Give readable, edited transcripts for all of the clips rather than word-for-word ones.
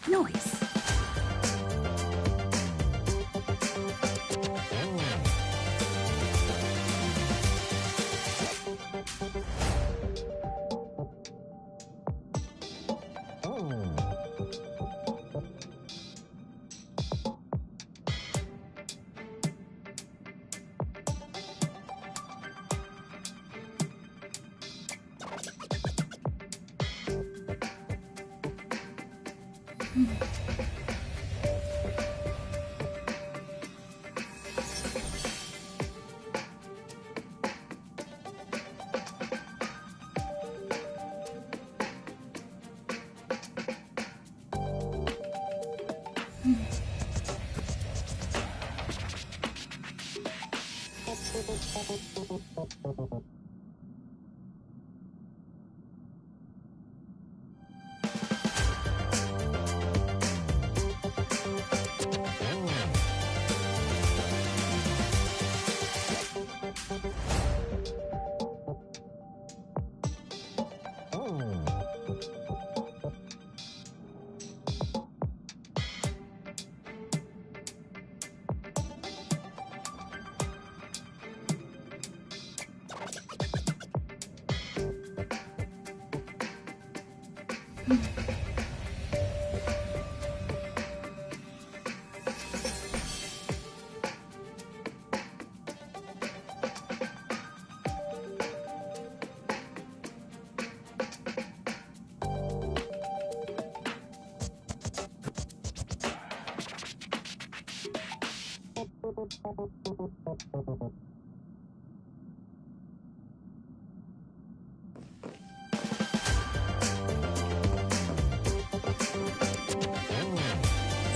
Noise.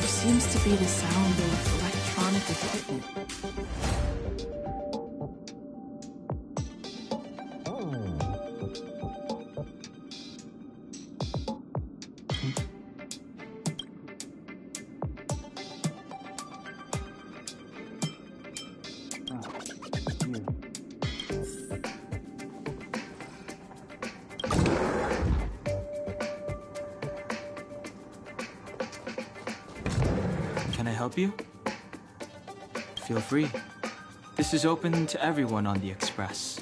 There seems to be the sound of electronic equipment. Can I help you? Feel free. This is open to everyone on the Express.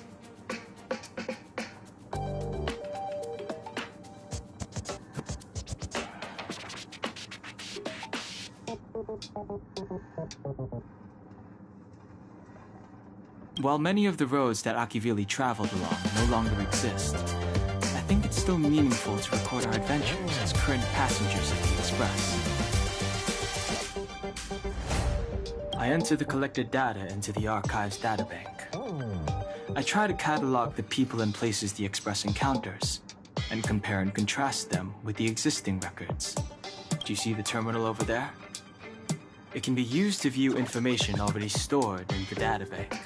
While many of the roads that Akivili traveled along no longer exist, I think it's still meaningful to record our adventures as current passengers of the Express. I enter the collected data into the Archives databank. I try to catalog the people and places the Express encounters, and compare and contrast them with the existing records. Do you see the terminal over there? It can be used to view information already stored in the databank.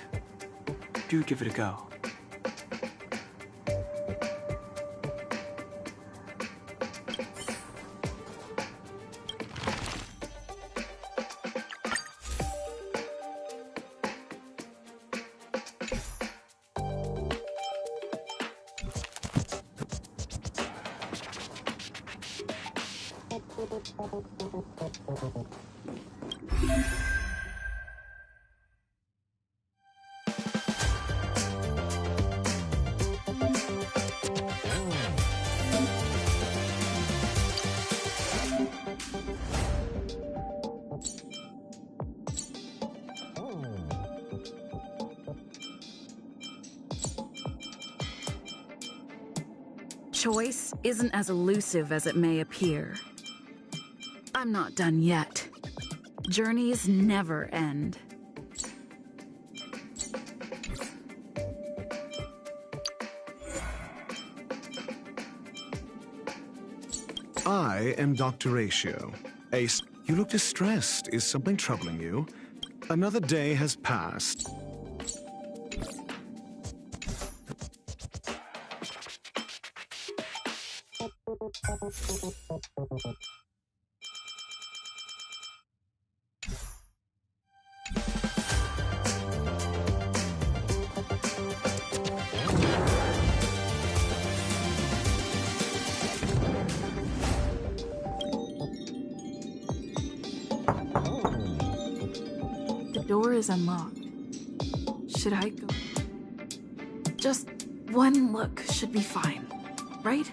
Do give it a go. Choice isn't as elusive as it may appear. I'm not done yet. Journeys never end. I am Dr. Ratio. Ace, you look distressed. Is something troubling you? Another day has passed. door is unlocked. Should I go? Just one look should be fine, right?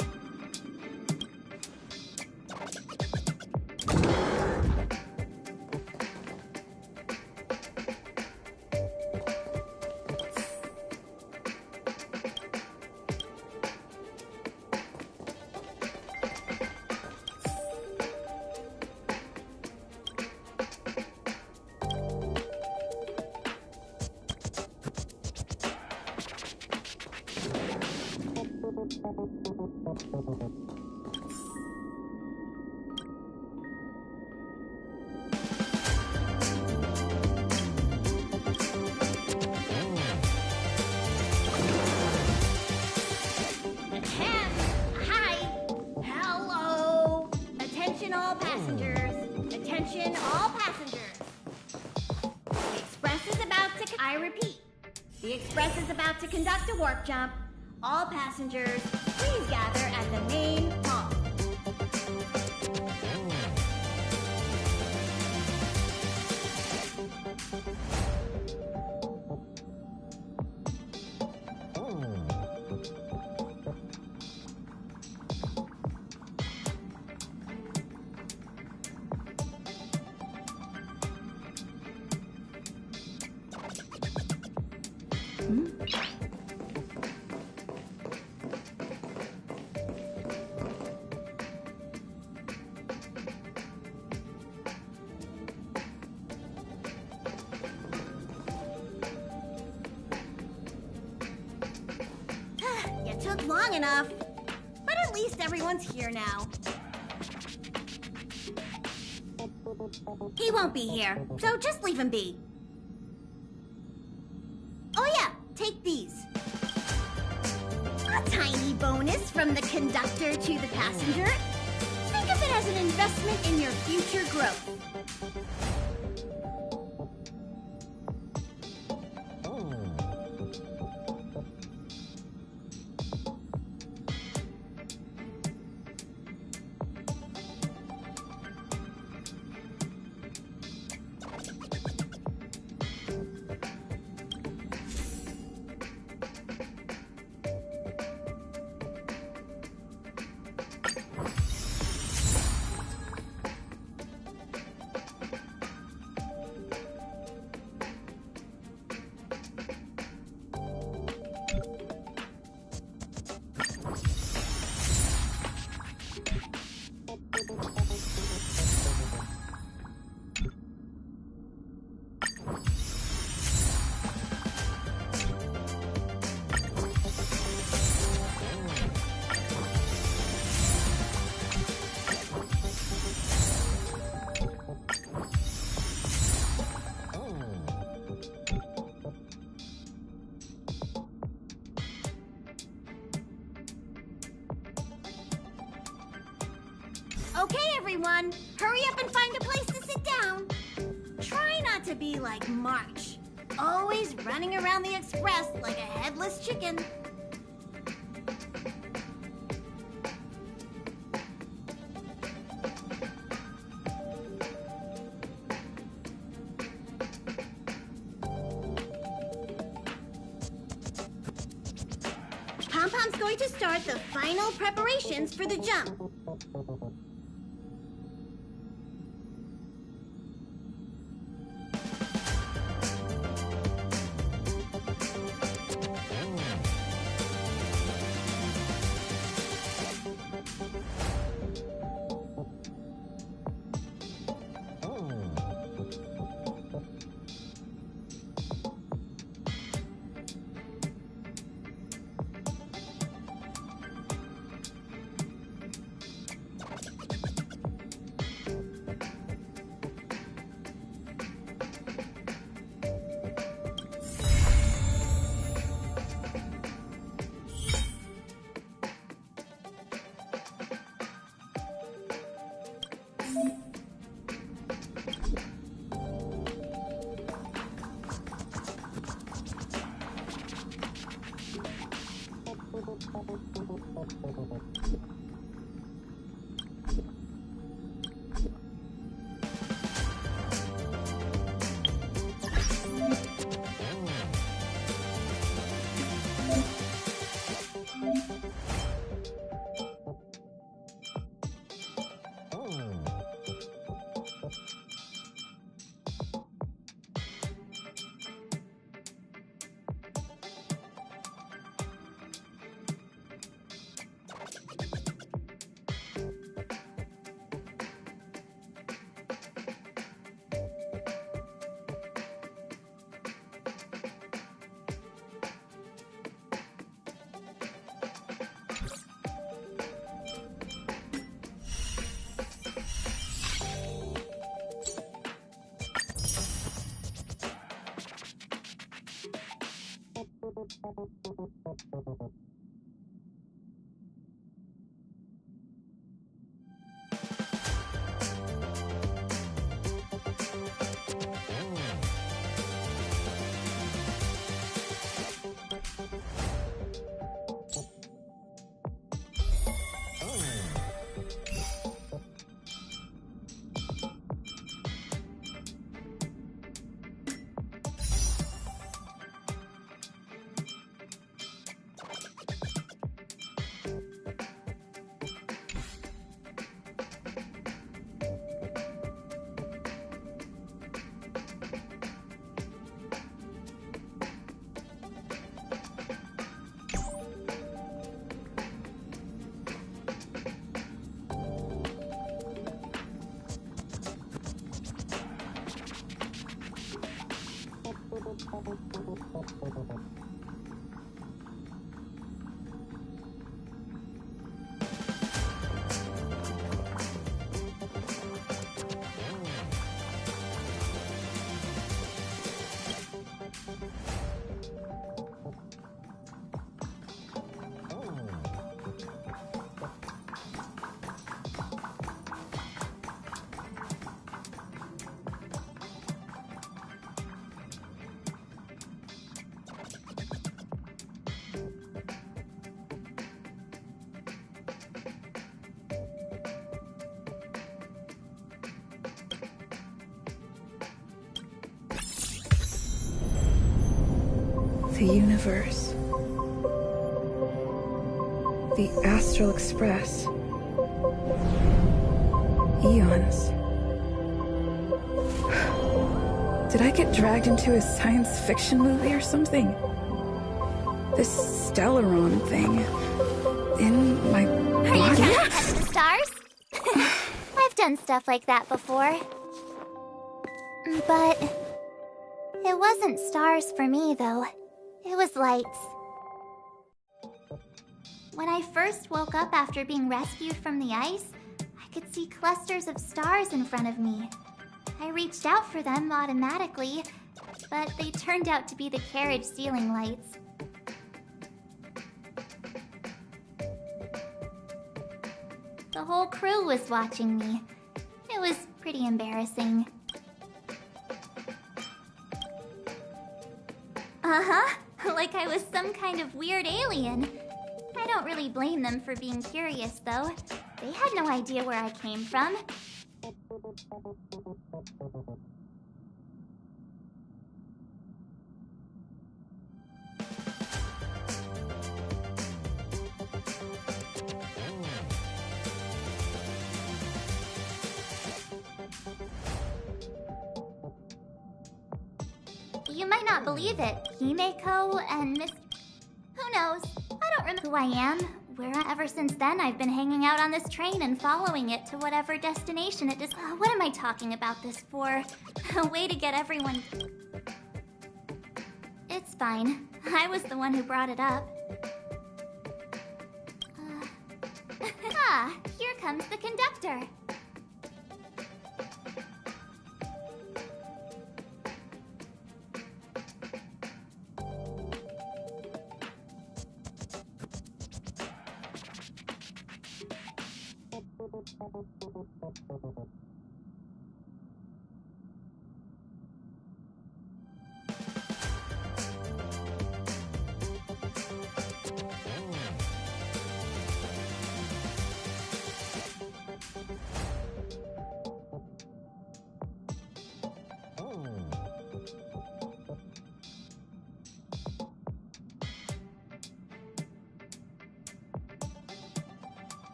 Hi! Hello! Attention all passengers! Attention all passengers! The Express is about to... I repeat. The Express is about to conduct a warp jump. All passengers, please gather at the main hall. You took long enough, but at least everyone's here now. He won't be here, so just leave him be. Oh yeah, take these. A tiny bonus from the conductor to the passenger. Think of it as an investment in your future growth. Okay, everyone, hurry up and find a place to sit down. Try not to be like March, always running around the Express like a headless chicken. Pom-Pom's going to start the final preparations for the jump. The universe. The Astral Express. Eons. Did I get dragged into a science fiction movie or something? This Stellaron thing in my Are you body? trying to touch the stars? I've done stuff like that before. But it wasn't stars for me, though. It was lights. When I first woke up after being rescued from the ice, I could see clusters of stars in front of me. I reached out for them automatically, but they turned out to be the carriage ceiling lights. The whole crew was watching me. It was pretty embarrassing. Uh-huh. Like I was some kind of weird alien. I don't really blame them for being curious, though. They had no idea where I came from. You might not believe it. Himeko and Miss... Who knows? I don't remember who I am. Ever since then, I've been hanging out on this train and following it to whatever destination it is. What am I talking about this for? A way to get everyone... It's fine. I was the one who brought it up. Here comes the conductor.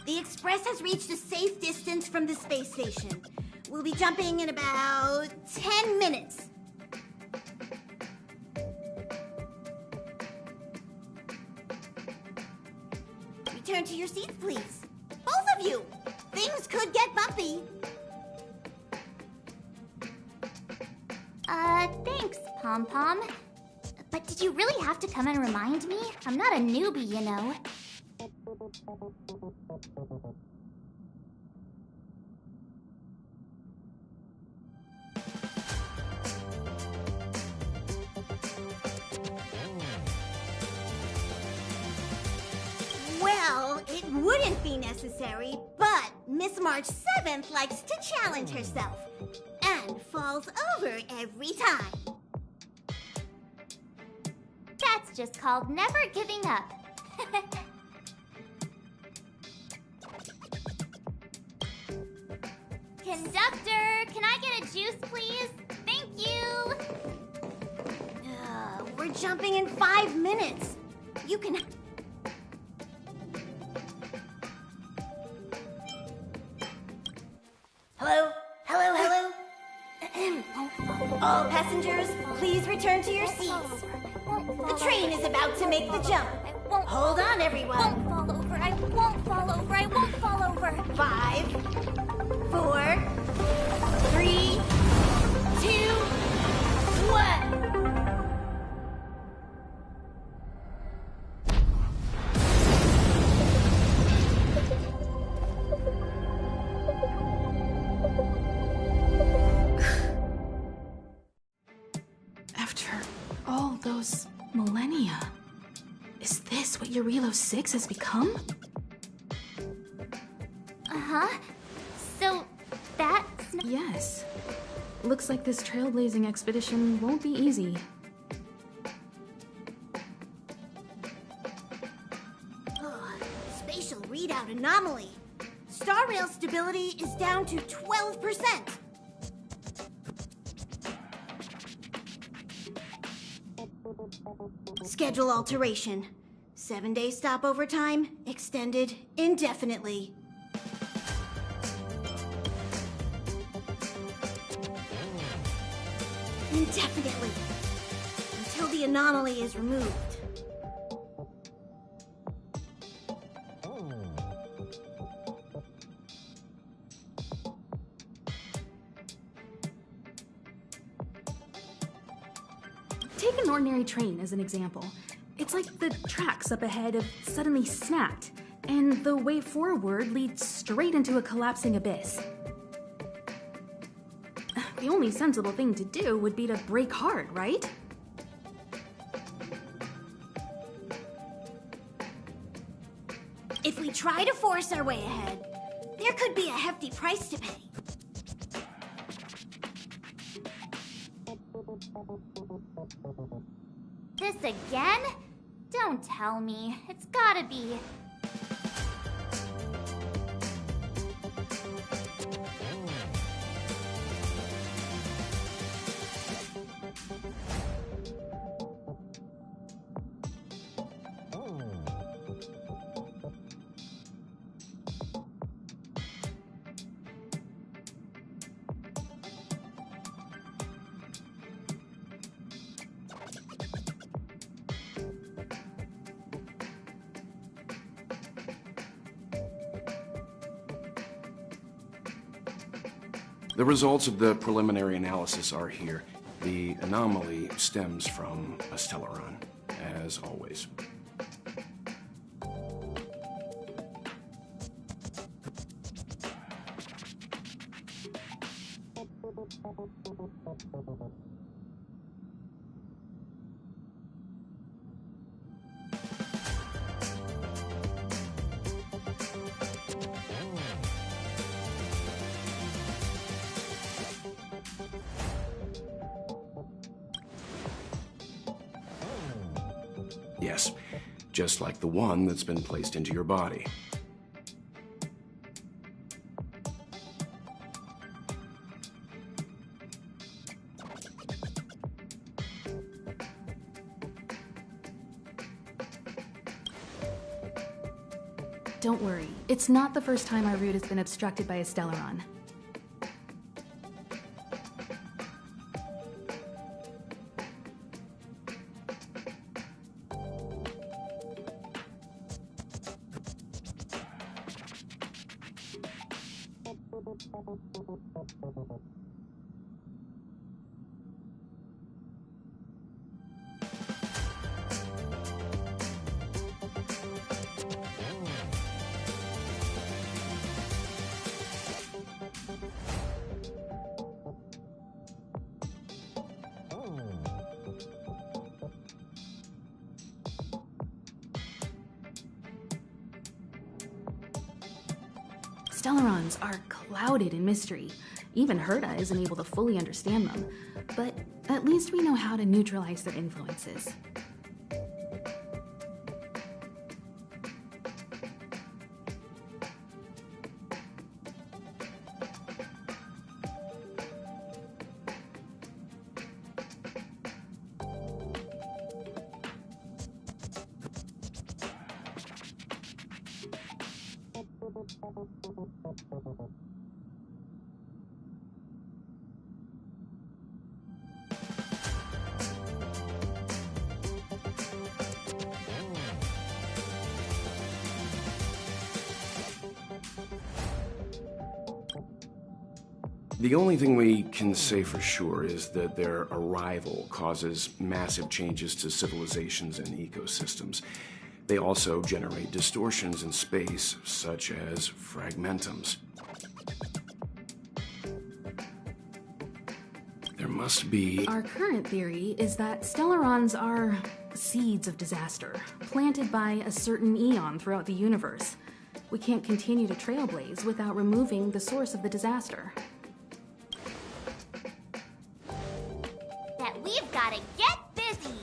The Express has reached a safe distance from the space station. We'll be jumping in about 10 minutes. Return to your seats, please. Both of you! Things could get bumpy. Thanks, Pom Pom. But did you really have to come and remind me? I'm not a newbie, you know. wouldn't be necessary, but Miss March 7th likes to challenge herself and falls over every time. That's just called never giving up. Conductor, can I get a juice, please? Thank you! We're jumping in 5 minutes. You can... Hello? Hello, hello? All passengers, please return to your seats. The train is about to make the jump. Hold on, everyone. I won't fall over. I won't fall over. I won't fall over. 5, 4, 3, 2, 1. After all those millennia, is this what Eurilo 6 has become? Uh-huh. So, that's... Yes. Looks like this trailblazing expedition won't be easy. Spatial readout anomaly. Star rail stability is down to 12%. Schedule alteration. 7-day stopover time extended indefinitely. Indefinitely. Until the anomaly is removed. Take an ordinary train as an example. It's like the tracks up ahead have suddenly snapped, and the way forward leads straight into a collapsing abyss. The only sensible thing to do would be to brake hard, right? If we try to force our way ahead, there could be a hefty price to pay. This again? Don't tell me. It's gotta be... The results of the preliminary analysis are here. The anomaly stems from a stellaron, as always. Yes, just like the one that's been placed into your body. Don't worry, it's not the first time our route has been obstructed by a stellaron. Stellarons are clouded in mystery. Even Herta isn't able to fully understand them. But at least we know how to neutralize their influences. The only thing we can say for sure is that their arrival causes massive changes to civilizations and ecosystems. They also generate distortions in space, such as fragmentums. There must be... Our current theory is that Stellarons are seeds of disaster, planted by a certain eon throughout the universe. We can't continue to trailblaze without removing the source of the disaster. That we've gotta get busy!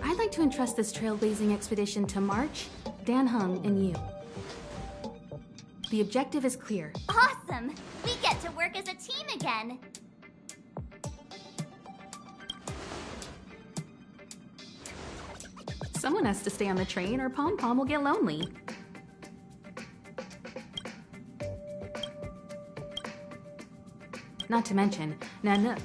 I'd like to entrust this trailblazing expedition to March, Dan Heng, and you. The objective is clear. Awesome! We get to work as a team again! Someone has to stay on the train or Pom Pom will get lonely. Not to mention, Nana.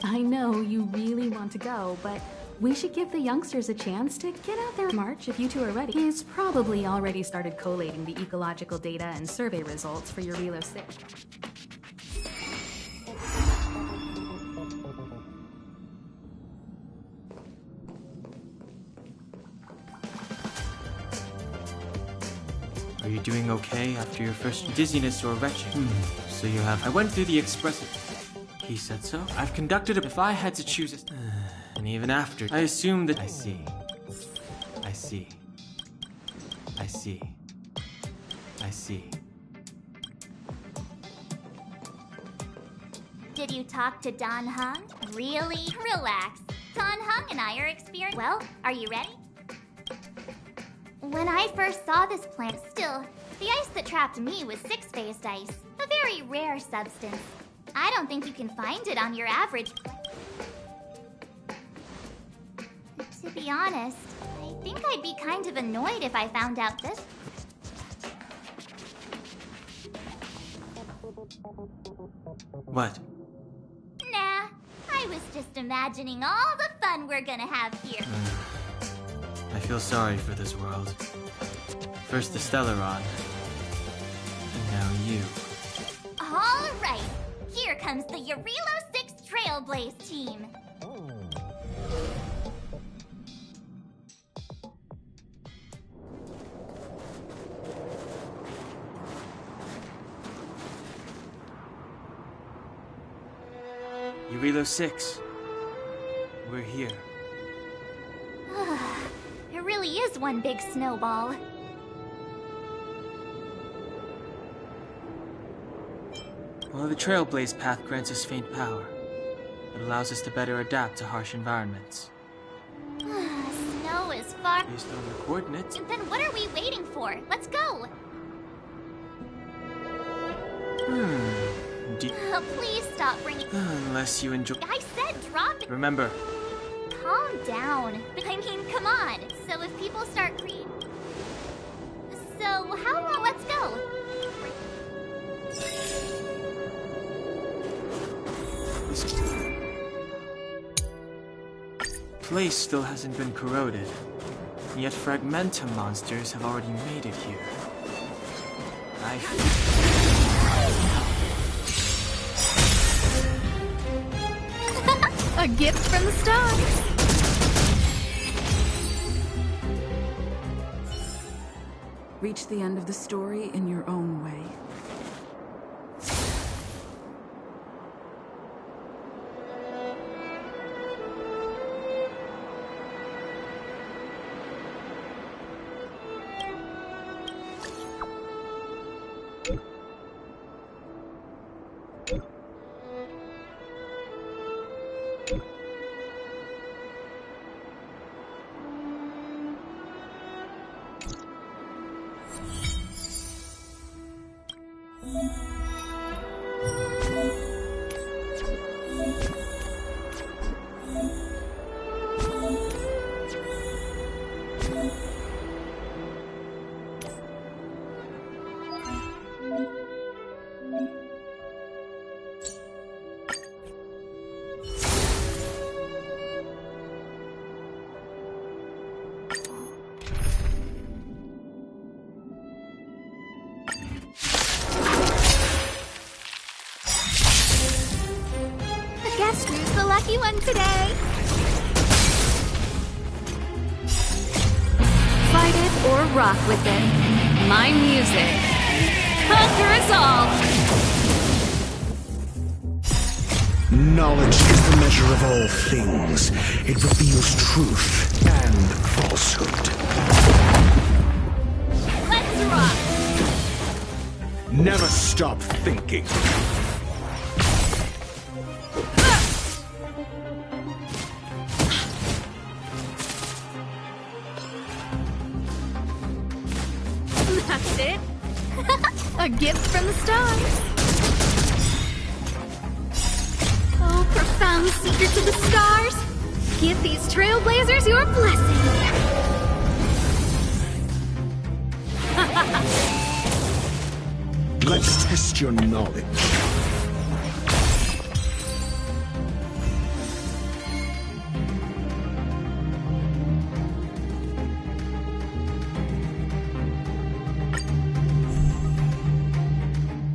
I know you really want to go, but we should give the youngsters a chance to get out there in March if you two are ready. He's probably already started collating the ecological data and survey results for your Relo 6. Are you doing okay after your first dizziness or retching? So you have... I went through the express... He said so? I've conducted it. If I had to choose a... And even after, I assumed that... I see. I see. I see. I see. Did you talk to Don Hung? Really? Relax. Don Hung and I are experienced. Well, are you ready? When I first saw this plant, still, the ice that trapped me was six-phased ice, a very rare substance. I don't think you can find it on your average. To be honest, I think I'd be kind of annoyed if I found out this. What? Nah, I was just imagining all the fun we're gonna have here. I feel sorry for this world. First the Stellaron, and now you. All right, here comes the Relo 6 Trailblaze team. Relo 6. We're here. It really is one big snowball. Well, the Trailblaze path grants us faint power. It allows us to better adapt to harsh environments. Snow is far... Based on the coordinates... Then what are we waiting for? Let's go! Please stop bringing... Unless you enjoy... I said drop it! Remember... Calm down. I mean, come on. So if people start creeping... So, how long? Let's go! This place still hasn't been corroded, yet Fragmentum monsters have already made it here. A gift from the stars. Reach the end of the story in your own way. Guess who's the lucky one today? Fight it or rock with it. My music conquers all. Knowledge is the measure of all things. It reveals truth and falsehood. Let's rock! Never stop thinking. That's it. A gift from the stars. Oh, profound secrets of the stars. Give these trailblazers your blessing. Let's test your knowledge.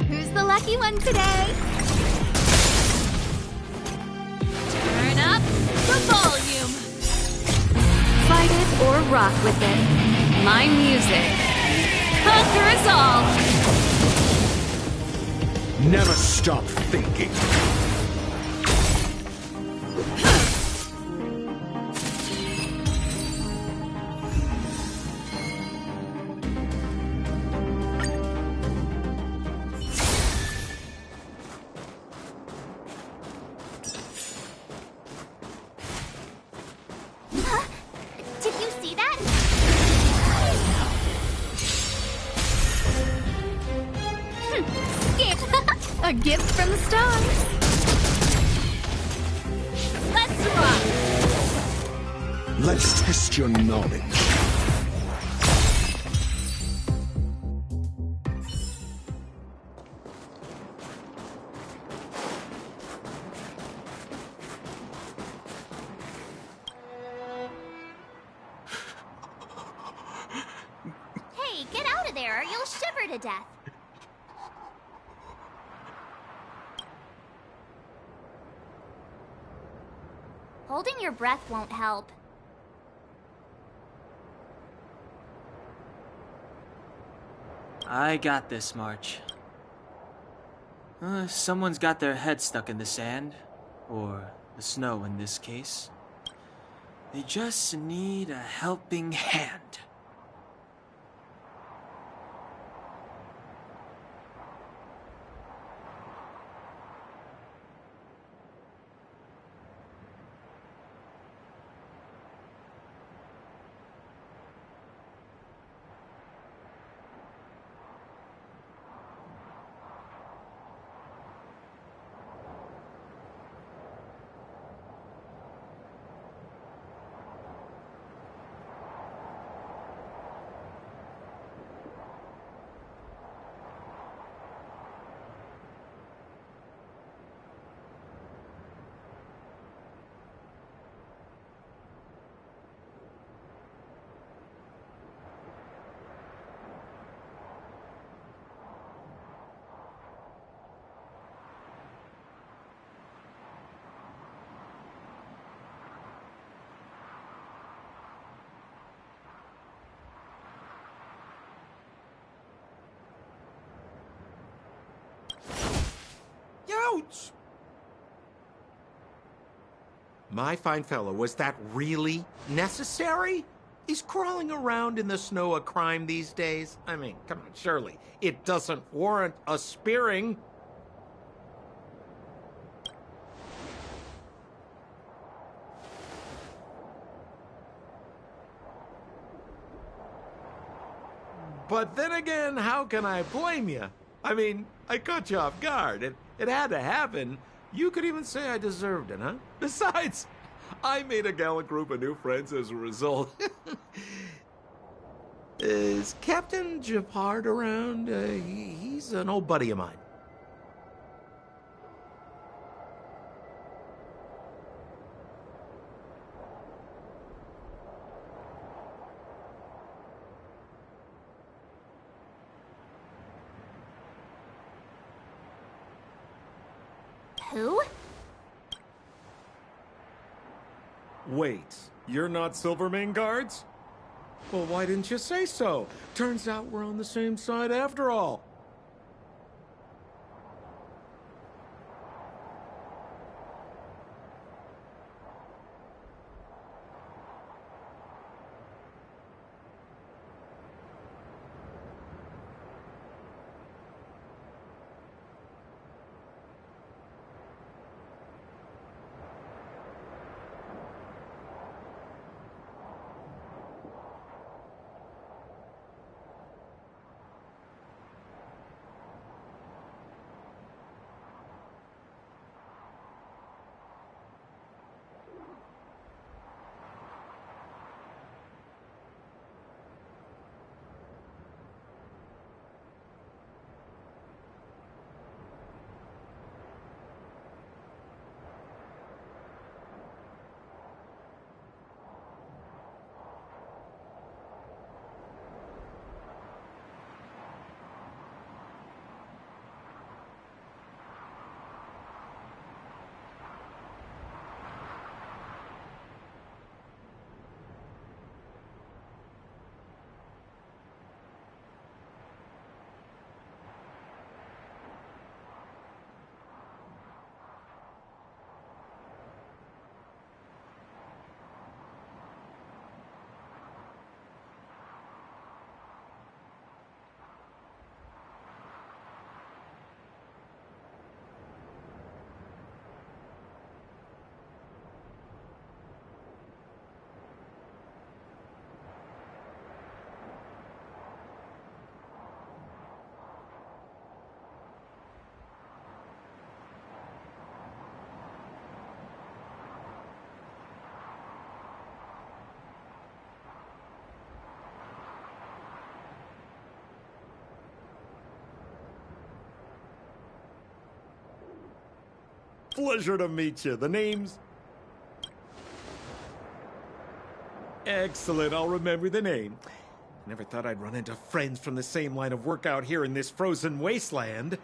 Who's the lucky one today? Turn up the volume. Fight it or rock with it. My music conquers all. Never stop thinking. Huh? Did you see that? Skip! A gift from the stars. Let's rock! Let's test your knowledge. Hey, get out of there or you'll shiver to death. Holding your breath won't help. I got this, March. Someone's got their head stuck in the sand, or the snow in this case. They just need a helping hand. guards. My fine fellow, was that really necessary? Is crawling around in the snow a crime these days? I mean, come on, surely it doesn't warrant a spearing. But then again, how can I blame you? I mean, I caught you off guard. It had to happen. You could even say I deserved it, huh? Besides, I made a gallant group of new friends as a result. Is Captain Japard around? He's an old buddy of mine. Who? Wait, you're not Silvermane guards? Well, why didn't you say so? Turns out we're on the same side after all. Pleasure to meet you. The name's... Excellent, I'll remember the name. Never thought I'd run into friends from the same line of work out here in this frozen wasteland.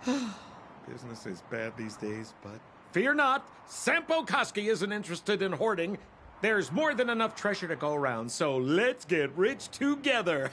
Business is bad these days, but... Fear not, Sampo Koski isn't interested in hoarding. There's more than enough treasure to go around, so let's get rich together.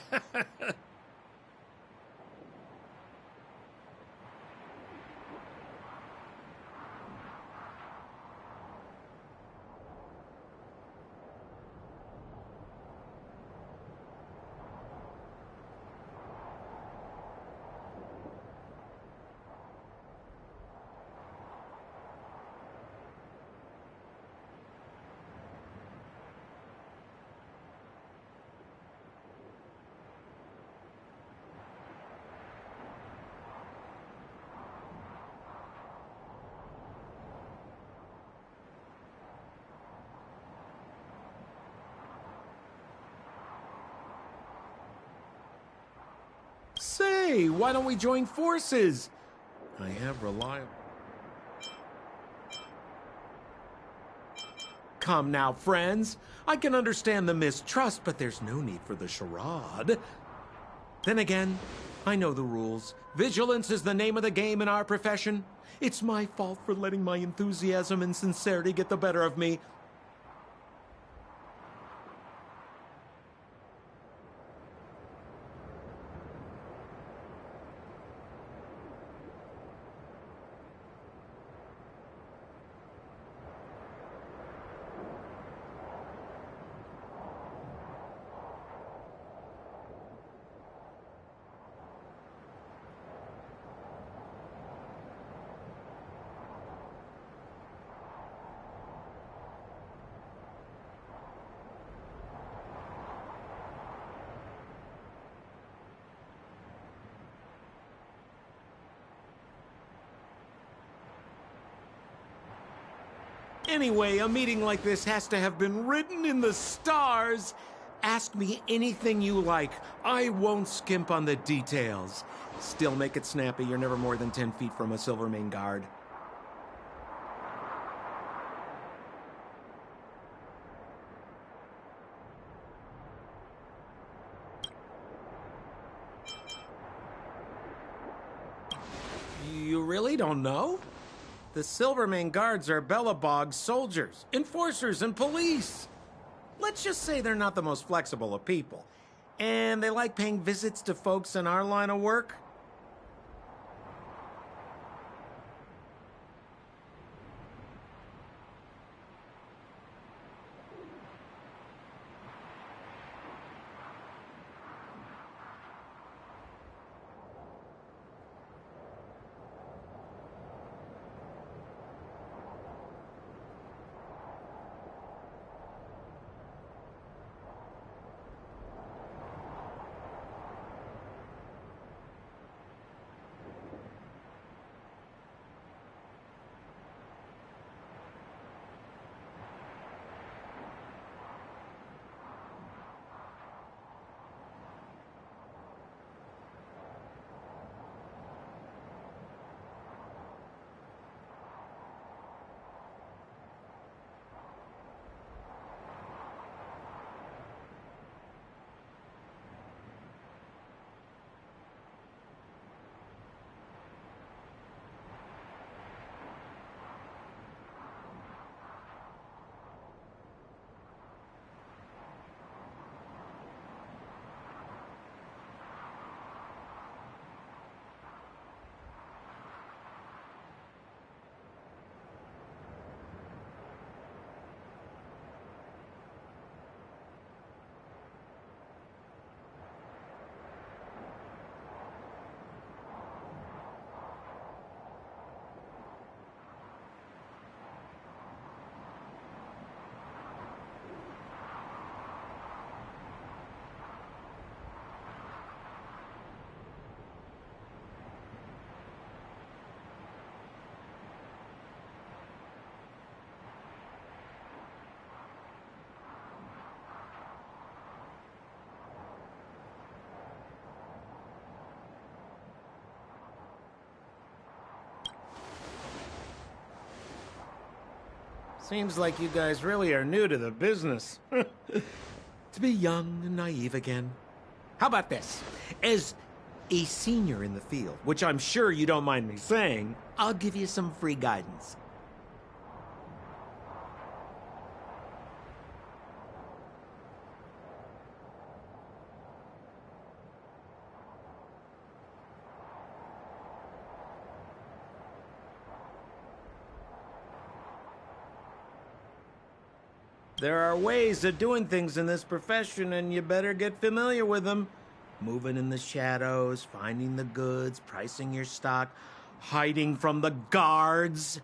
Say, why don't we join forces? I have reliable... Come now, friends. I can understand the mistrust, but there's no need for the charade. Then again, I know the rules. Vigilance is the name of the game in our profession. It's my fault for letting my enthusiasm and sincerity get the better of me. Anyway, a meeting like this has to have been written in the stars. Ask me anything you like. I won't skimp on the details. Still make it snappy. You're never more than 10 feet from a Silvermane guard. You really don't know? The Silvermane guards are Belobog's soldiers, enforcers, and police. Let's just say they're not the most flexible of people. And they like paying visits to folks in our line of work. Seems like you guys really are new to the business. To be young and naive again. How about this? As a senior in the field, which I'm sure you don't mind me saying, I'll give you some free guidance. There are ways of doing things in this profession, and you better get familiar with them. Moving in the shadows, finding the goods, pricing your stock, hiding from the guards.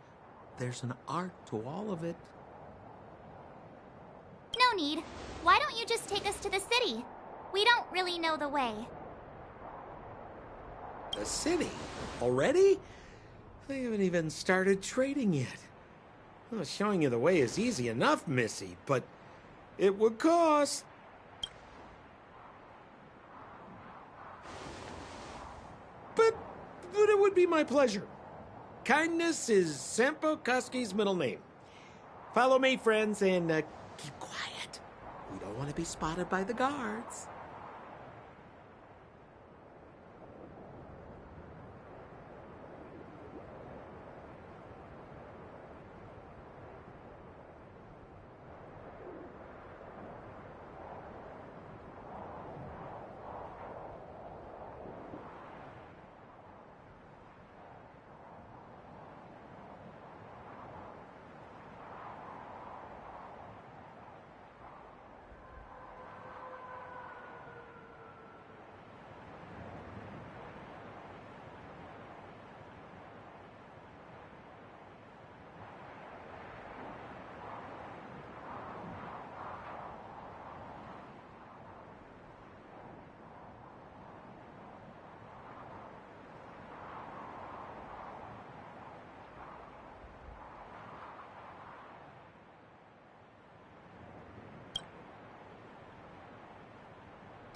There's an art to all of it. No need. Why don't you just take us to the city? We don't really know the way. The city? Already? They haven't even started trading yet. Well, showing you the way is easy enough, Missy, but it would cost. But it would be my pleasure. Kindness is Sampo Koski's middle name. Follow me, friends, and keep quiet. We don't want to be spotted by the guards.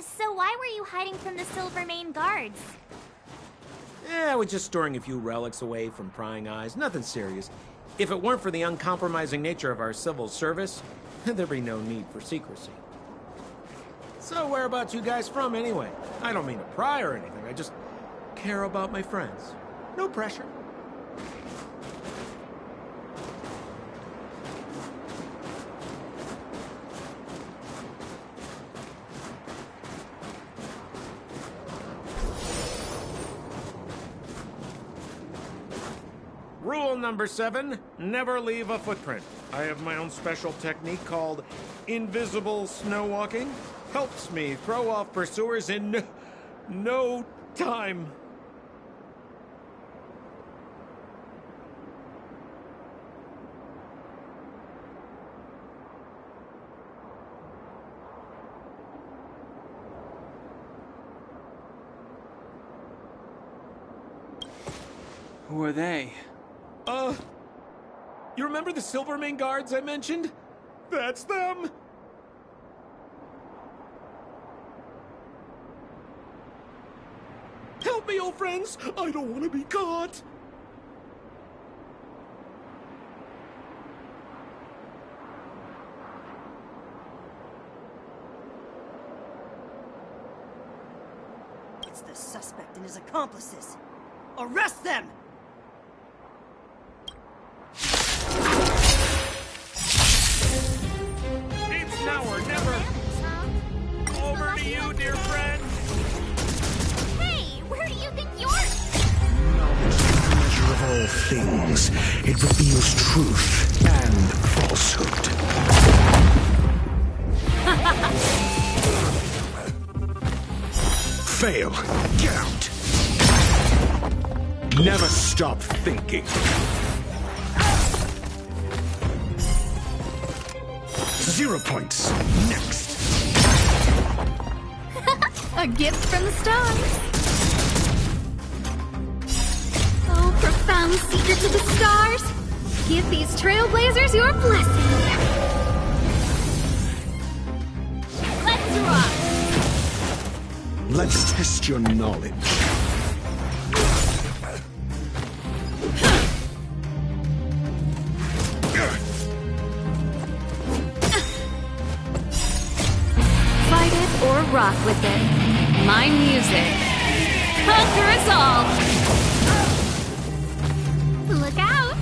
So why were you hiding from the Silvermane guards? I was just storing a few relics away from prying eyes. Nothing serious. If it weren't for the uncompromising nature of our civil service, there'd be no need for secrecy. So whereabouts you guys from, anyway? I don't mean to pry or anything. I just care about my friends. No pressure. Rule number 7, never leave a footprint. I have my own special technique called invisible snow walking. Helps me throw off pursuers in no time. Who are they? You remember the Silvermane guards I mentioned? That's them! Help me, old friends! I don't want to be caught! It's the suspect and his accomplices. Arrest them! It's now or never! Over to you, dear friend! Hey, where do you think you're... Knowledge is the measure of all things. It reveals truth and falsehood. Fail. Get out. Never stop thinking. 0 points. Next. A gift from the stars. Oh, profound secrets of the stars. Give these trailblazers your blessing. Let's rock. Let's test your knowledge. Fight it or rock with it. My music. Conquer us all. Look out.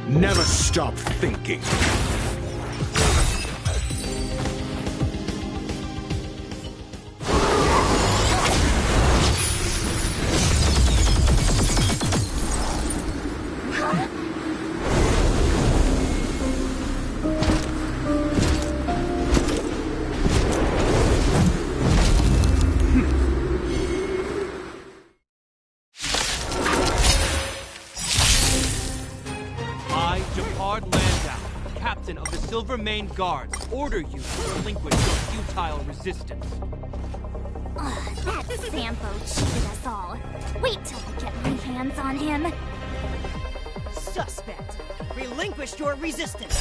Never stop thinking. Silvermane guards order you to relinquish your futile resistance. Ugh, that Sampo cheated us all. Wait till I get my hands on him. Suspect, relinquish your resistance.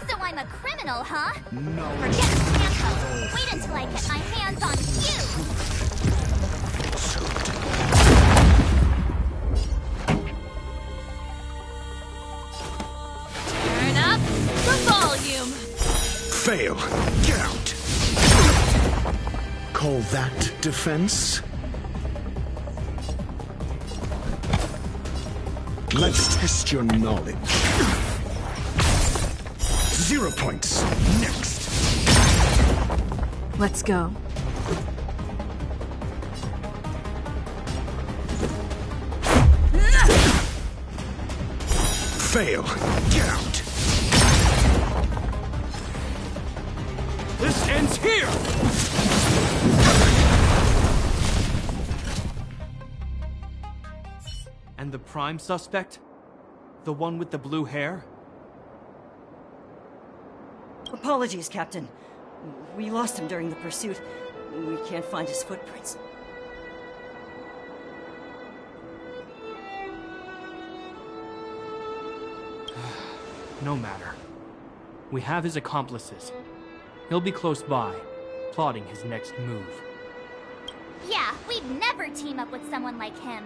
So I'm a criminal, huh? No. Forget Sampo. Wait until I get my hands on you. Turn up the volume. Fail. Get out. Call that defense? Let's test your knowledge. 0 points. Next. Let's go. Fail. Get out. This ends here! And the prime suspect? The one with the blue hair? Apologies, Captain. We lost him during the pursuit. We can't find his footprints. No matter. We have his accomplices. He'll be close by, plotting his next move. Yeah, we'd never team up with someone like him.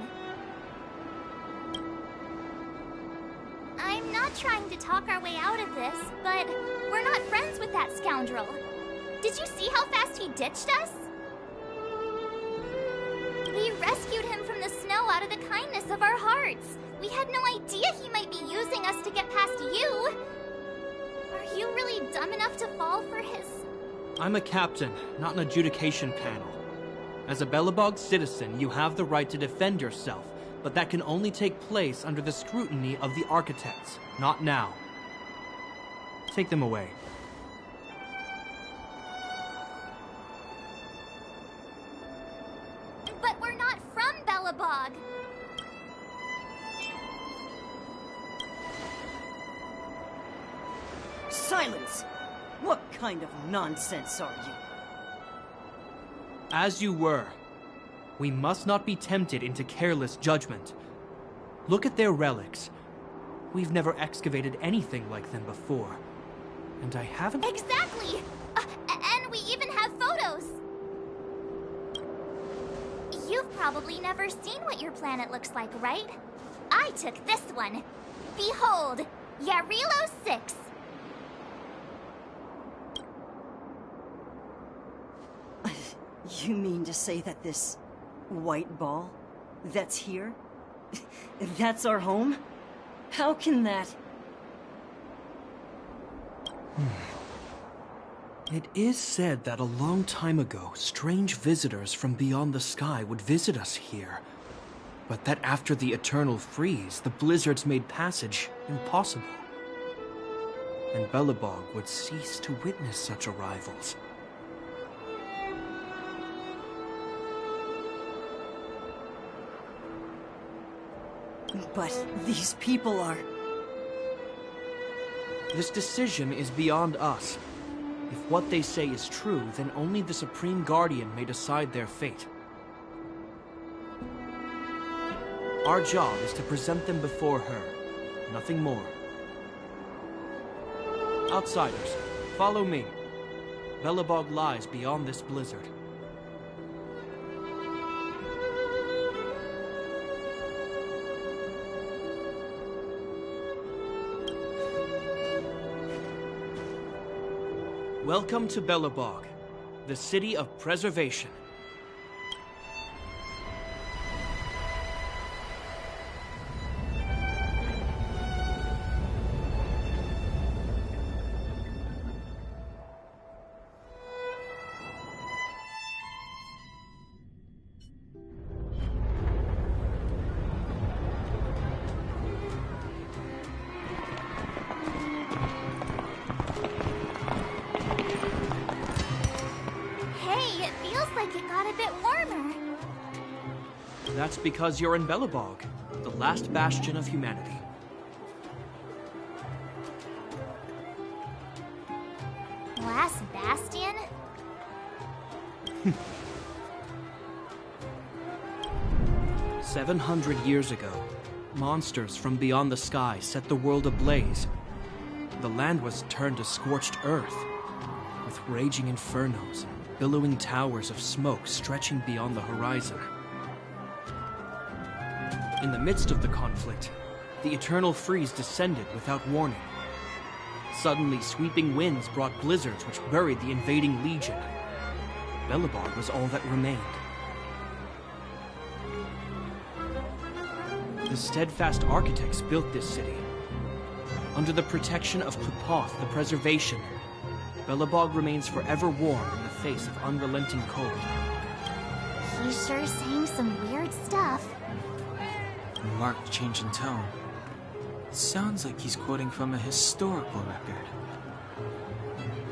I'm not trying to talk our way out of this, but we're not friends with that scoundrel. Did you see how fast he ditched us? We rescued him from the snow out of the kindness of our hearts. We had no idea he might be using us to get past you. Are you really dumb enough to fall for his... I'm a captain, not an adjudication panel. As a Belobog citizen, you have the right to defend yourself, but that can only take place under the scrutiny of the architects, not now. Take them away. But we're not from Belobog. Silence! What kind of nonsense are you? As you were. We must not be tempted into careless judgment. Look at their relics. We've never excavated anything like them before. And I haven't... Exactly! And we even have photos! You've probably never seen what your planet looks like, right? I took this one. Behold, Yarilo 6. You mean to say that this white ball that's here, that's our home? How can that... It is said that a long time ago, strange visitors from beyond the sky would visit us here. But that after the eternal freeze, the blizzards made passage impossible. And Belobog would cease to witness such arrivals. But these people are... This decision is beyond us. If what they say is true, then only the Supreme Guardian may decide their fate. Our job is to present them before her, nothing more. Outsiders, follow me. Belobog lies beyond this blizzard. Welcome to Belobog, the city of preservation. That's because you're in Belobog, the last bastion of humanity. Last bastion? 700 years ago, monsters from beyond the sky set the world ablaze. The land was turned to scorched earth, with raging infernos and billowing towers of smoke stretching beyond the horizon. In the midst of the conflict, the eternal freeze descended without warning. Suddenly, sweeping winds brought blizzards which buried the invading legion. Belobog was all that remained. The steadfast architects built this city. Under the protection of Pupoth, the preservation, Belobog remains forever warm in the face of unrelenting cold. He's sure saying some weird stuff. A marked change in tone. It sounds like he's quoting from a historical record.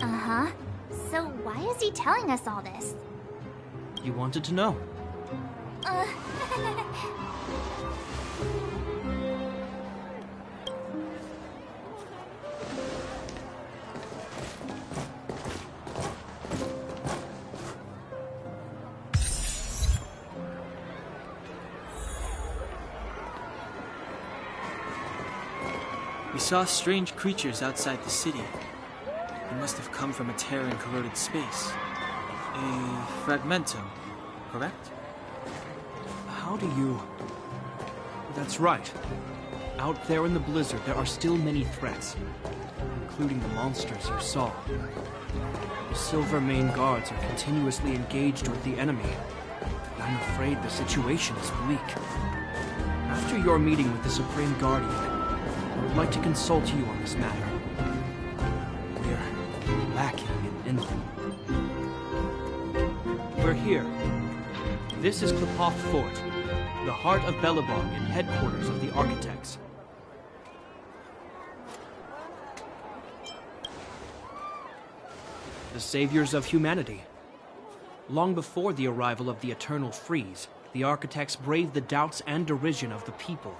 Uh-huh. So why is he telling us all this? You wanted to know. We saw strange creatures outside the city. They must have come from a tear in corroded space. A fragmentum, correct? How do you... That's right. Out there in the blizzard, there are still many threats, including the monsters you saw. The Silvermane guards are continuously engaged with the enemy. I'm afraid the situation is bleak. After your meeting with the Supreme Guardian, I would like to consult you on this matter. We're lacking in info. We're here. This is Klipoth Fort, the heart of Belobog and headquarters of the Architects. The saviors of humanity. Long before the arrival of the Eternal Freeze, the Architects braved the doubts and derision of the people.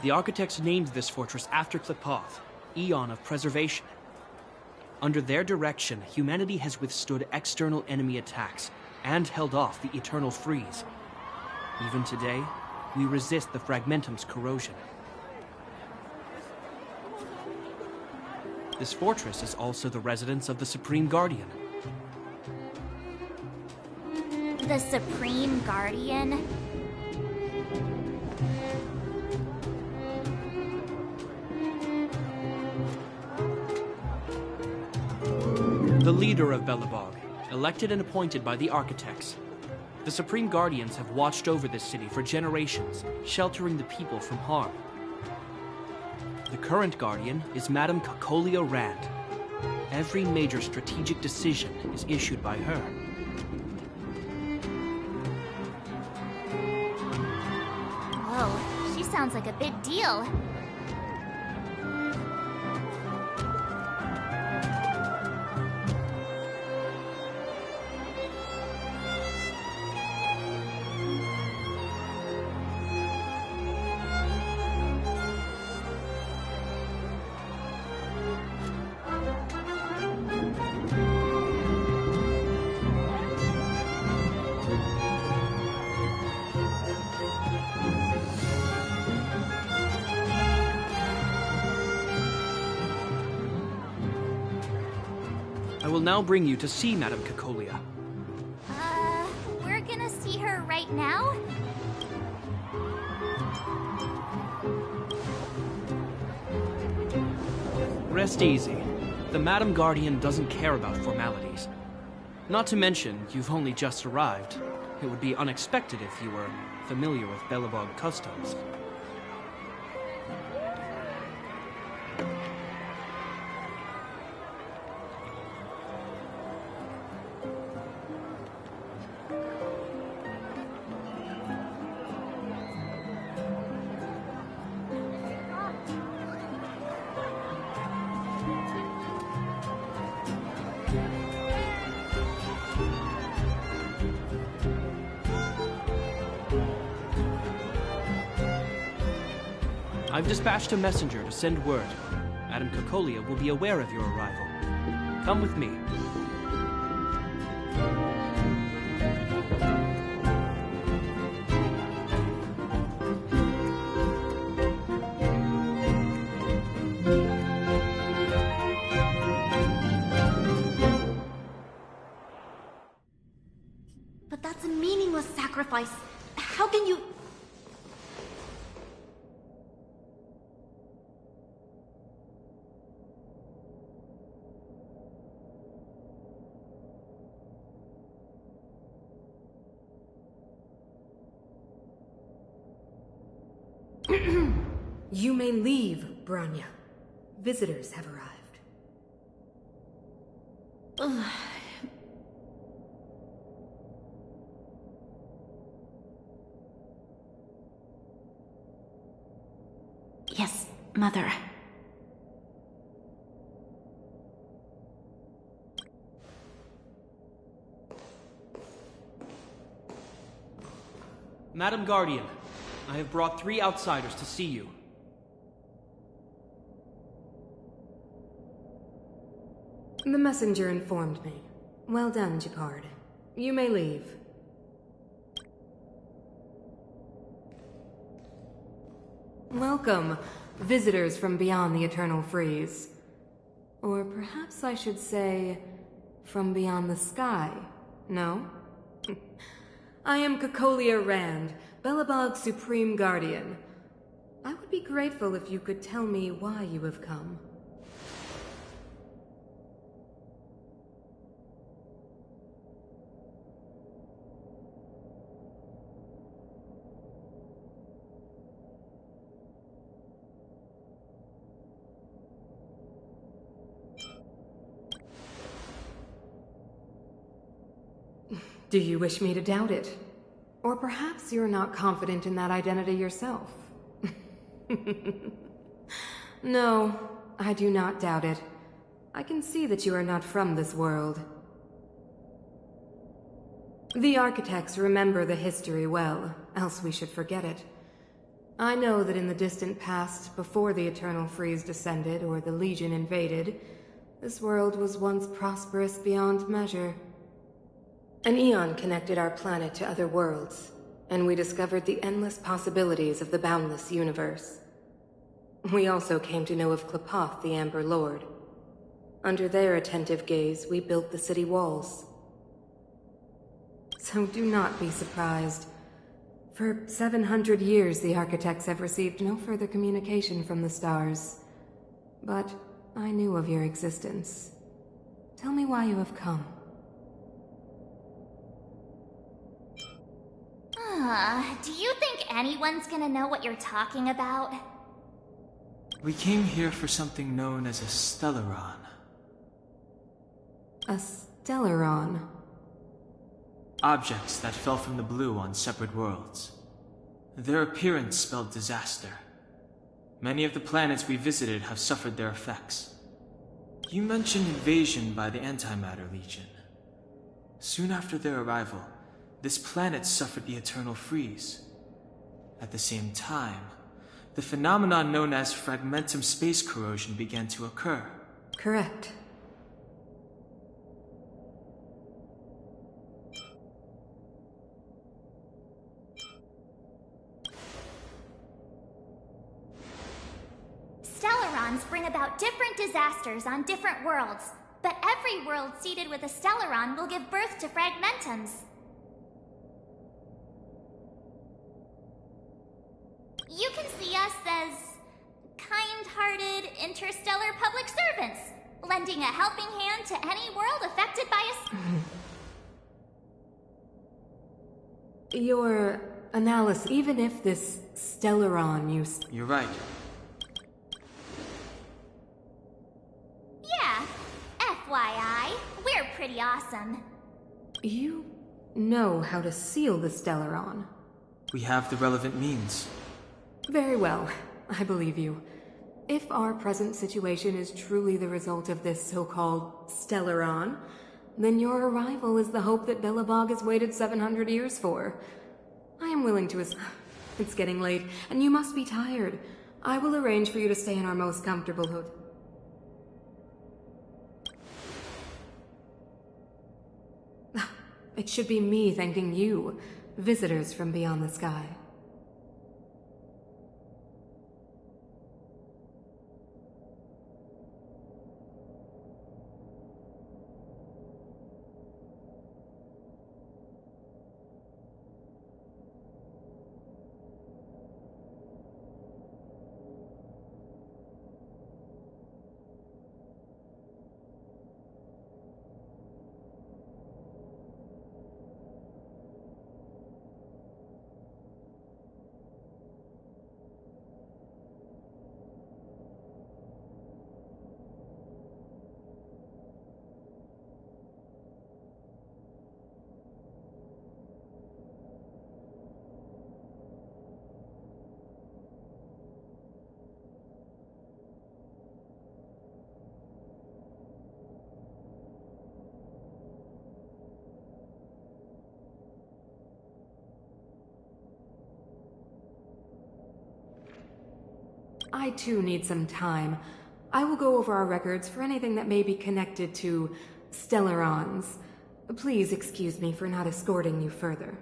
The Architects named this fortress after Klipoth, Eon of Preservation. Under their direction, humanity has withstood external enemy attacks and held off the Eternal Freeze. Even today, we resist the Fragmentum's corrosion. This fortress is also the residence of the Supreme Guardian. The Supreme Guardian? The leader of Belobog, elected and appointed by the Architects. The Supreme Guardians have watched over this city for generations, sheltering the people from harm. The current Guardian is Madame Kakolia Rand. Every major strategic decision is issued by her. Whoa, she sounds like a big deal. I will now bring you to see Madame Kakolia. We're gonna see her right now? Rest easy. The Madame Guardian doesn't care about formalities. Not to mention, you've only just arrived. It would be unexpected if you were familiar with Belobog customs. I've dispatched a messenger to send word. Madame Kakolia will be aware of your arrival. Come with me. But that's a meaningless sacrifice. How can you... You may leave, Branya. Visitors have arrived. Yes, Mother. Madame Guardian, I have brought 3 outsiders to see you. The messenger informed me. Well done, Jacquard. You may leave. Welcome, visitors from beyond the Eternal Freeze. Or perhaps I should say, from beyond the sky, no? I am Cocolia Rand, Belobog's Supreme Guardian. I would be grateful if you could tell me why you have come. Do you wish me to doubt it? Or perhaps you're not confident in that identity yourself? No, I do not doubt it. I can see that you are not from this world. The architects remember the history well, else we should forget it. I know that in the distant past, before the Eternal Freeze descended or the Legion invaded, this world was once prosperous beyond measure. An eon connected our planet to other worlds, and we discovered the endless possibilities of the boundless universe. We also came to know of Klapoth, the Amber Lord. Under their attentive gaze, we built the city walls. So do not be surprised. For 700 years, the architects have received no further communication from the stars. But I knew of your existence. Tell me why you have come. Do you think anyone's gonna know what you're talking about? We came here for something known as a Stellaron. A Stellaron? Objects that fell from the blue on separate worlds. Their appearance spelled disaster. Many of the planets we visited have suffered their effects. You mentioned invasion by the Antimatter Legion. Soon after their arrival, this planet suffered the Eternal Freeze. At the same time, the phenomenon known as fragmentum space corrosion began to occur. Correct. Stellarons bring about different disasters on different worlds, but every world seeded with a Stellaron will give birth to fragmentums. You can see us as kind-hearted interstellar public servants, lending a helping hand to any world affected by a... Your analysis, even if this Stellaron you... You're right. Yeah, FYI, we're pretty awesome. You know how to seal the Stellaron. We have the relevant means. Very well, I believe you. If our present situation is truly the result of this so-called Stellaron, then your arrival is the hope that Belobog has waited 700 years for. I am willing to It's getting late, and you must be tired. I will arrange for you to stay in our most comfortable hotel. It should be me thanking you, visitors from beyond the sky. I too need some time. I will go over our records for anything that may be connected to Stellarons. Please excuse me for not escorting you further.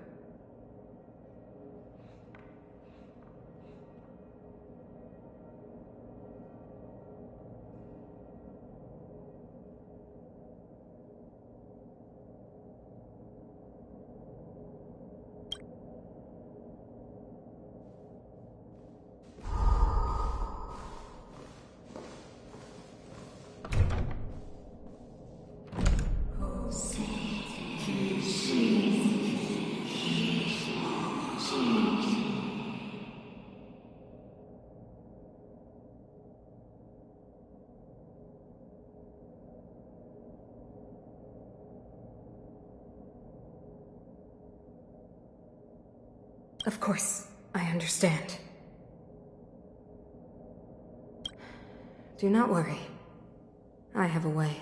Of course, I understand. Do not worry. I have a way.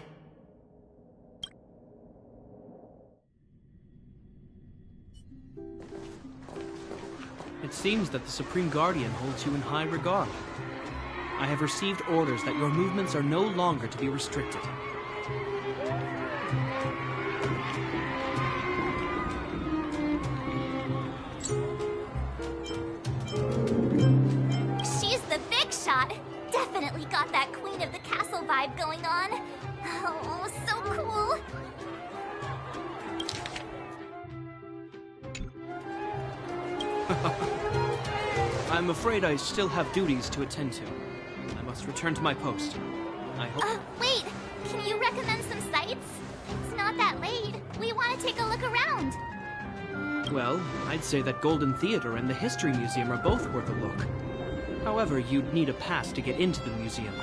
It seems that the Supreme Guardian holds you in high regard. I have received orders that your movements are no longer to be restricted. She's the big shot. Definitely got that Queen of the Castle vibe going on. Oh, so cool. I'm afraid I still have duties to attend to. I must return to my post. I hope... Wait. Can you recommend some sites? It's not that late. We want to take a look around. Well, I'd say that Golden Theater and the History Museum are both worth a look. However, you'd need a pass to get into the museum.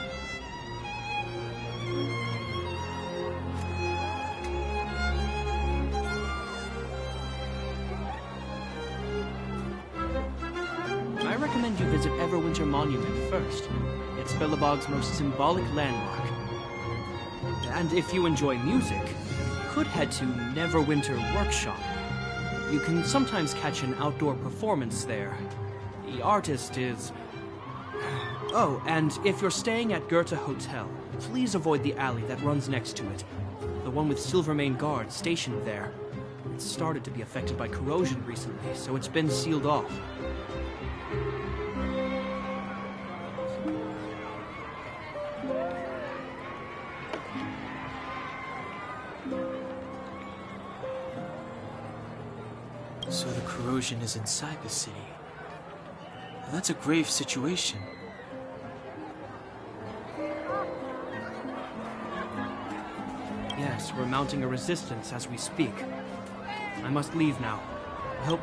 I recommend you visit Everwinter Monument first. It's Billabog's most symbolic landmark. And if you enjoy music, you could head to Neverwinter Workshop. You can sometimes catch an outdoor performance there. The artist is... Oh, and if you're staying at Goethe Hotel, please avoid the alley that runs next to it. The one with Silvermane guards stationed there. It's started to be affected by corrosion recently, so it's been sealed off. So the corrosion is inside the city. That's a grave situation. Yes, we're mounting a resistance as we speak. I must leave now. I hope...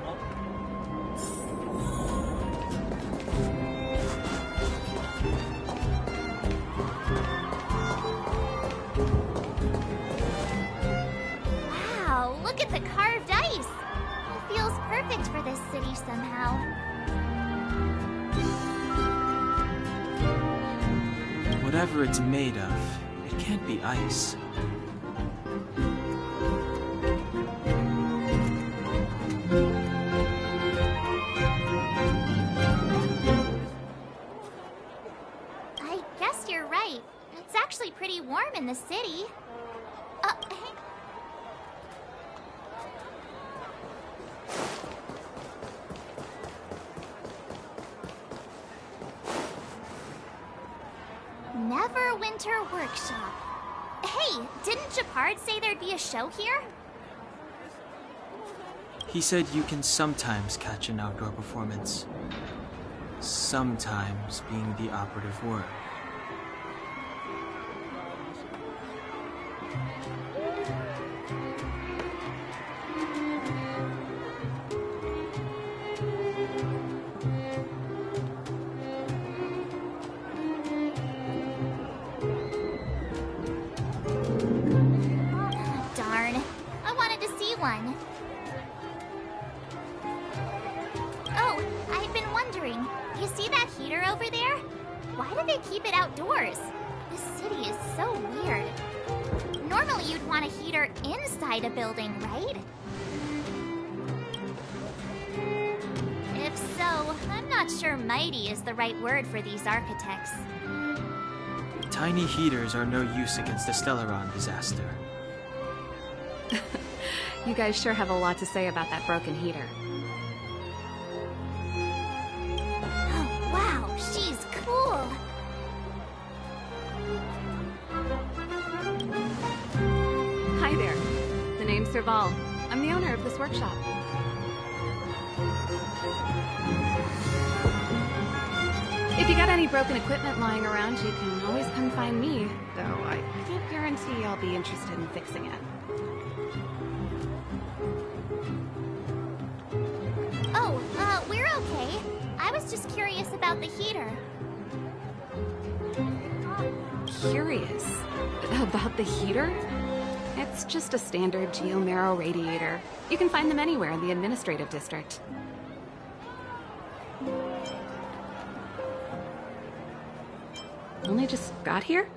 Wow, look at the carved ice. It feels perfect for this city somehow. Whatever it's made of, it can't be ice. I guess you're right. It's actually pretty warm in the city. Hey. Neverwinter Workshop. Hey, didn't Japard say there'd be a show here? He said you can sometimes catch an outdoor performance. Sometimes being the operative word. Darn. I wanted to see one. Oh, I've been wondering. You see that heater over there? Why do they keep it outdoors? This city is so weird. Normally you'd want a heater inside a building, right? If so, I'm not sure mighty is the right word for these architects. Tiny heaters are no use against the Stellaron disaster. You guys sure have a lot to say about that broken heater. Oh, wow, she's cool. Hi there. The name's Serval. I'm the owner of this workshop. If you got any broken equipment lying around, you can always come find me, though I can't guarantee I'll be interested in fixing it. Oh, we're okay. I was just curious about the heater. Curious? About the heater? It's just a standard geomarrow radiator. You can find them anywhere in the administrative district. only just got here?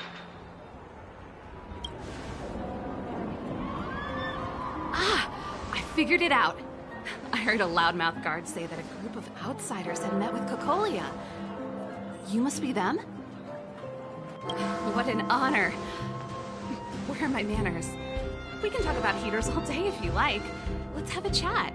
Ah! I figured it out. I heard a loudmouth guard say that a group of outsiders had met with Cocolia. You must be them? What an honor. Where are my manners? We can talk about heaters all day if you like. Let's have a chat.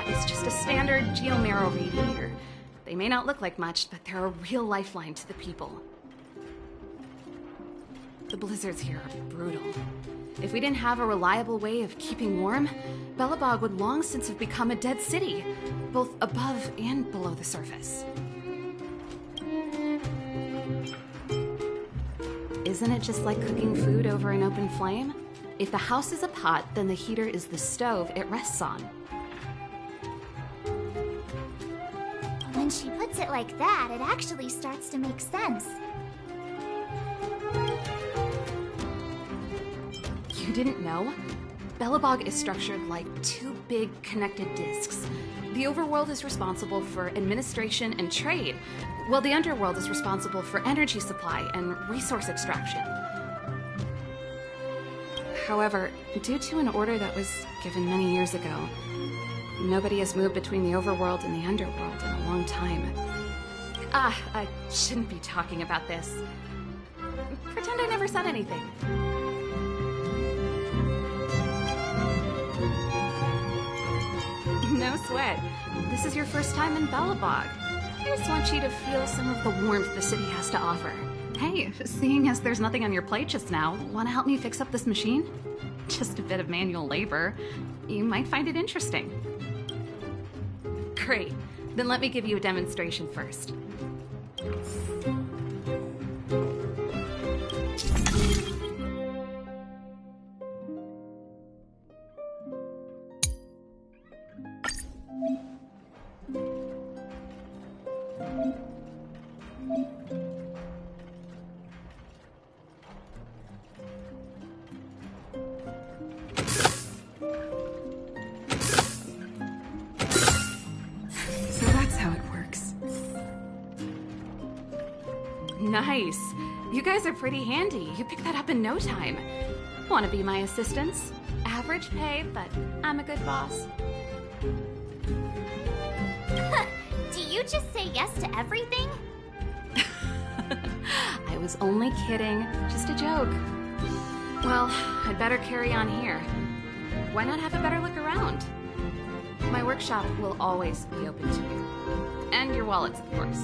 Is just a standard geomarrow radiator. They may not look like much, but they're a real lifeline to the people. The blizzards here are brutal. If we didn't have a reliable way of keeping warm, Belobog would long since have become a dead city, both above and below the surface. Isn't it just like cooking food over an open flame? If the house is a pot, then the heater is the stove it rests on. When she puts it like that, it actually starts to make sense. You didn't know? Belobog is structured like two big connected disks. The overworld is responsible for administration and trade, while the underworld is responsible for energy supply and resource extraction. However, due to an order that was given many years ago, nobody has moved between the overworld and the underworld in a long time. I shouldn't be talking about this. Pretend I never said anything. No sweat. This is your first time in Belobog. I just want you to feel some of the warmth the city has to offer. Hey, seeing as there's nothing on your plate just now, want to help me fix up this machine? Just a bit of manual labor. You might find it interesting. Great. Then let me give you a demonstration first. Nice. You guys are pretty handy. You picked that up in no time. Want to be my assistants? Average pay, but I'm a good boss. Do you just say yes to everything? I was only kidding. Just a joke. Well, I'd better carry on here. Why not have a better look around? My workshop will always be open to you. And your wallets, of course.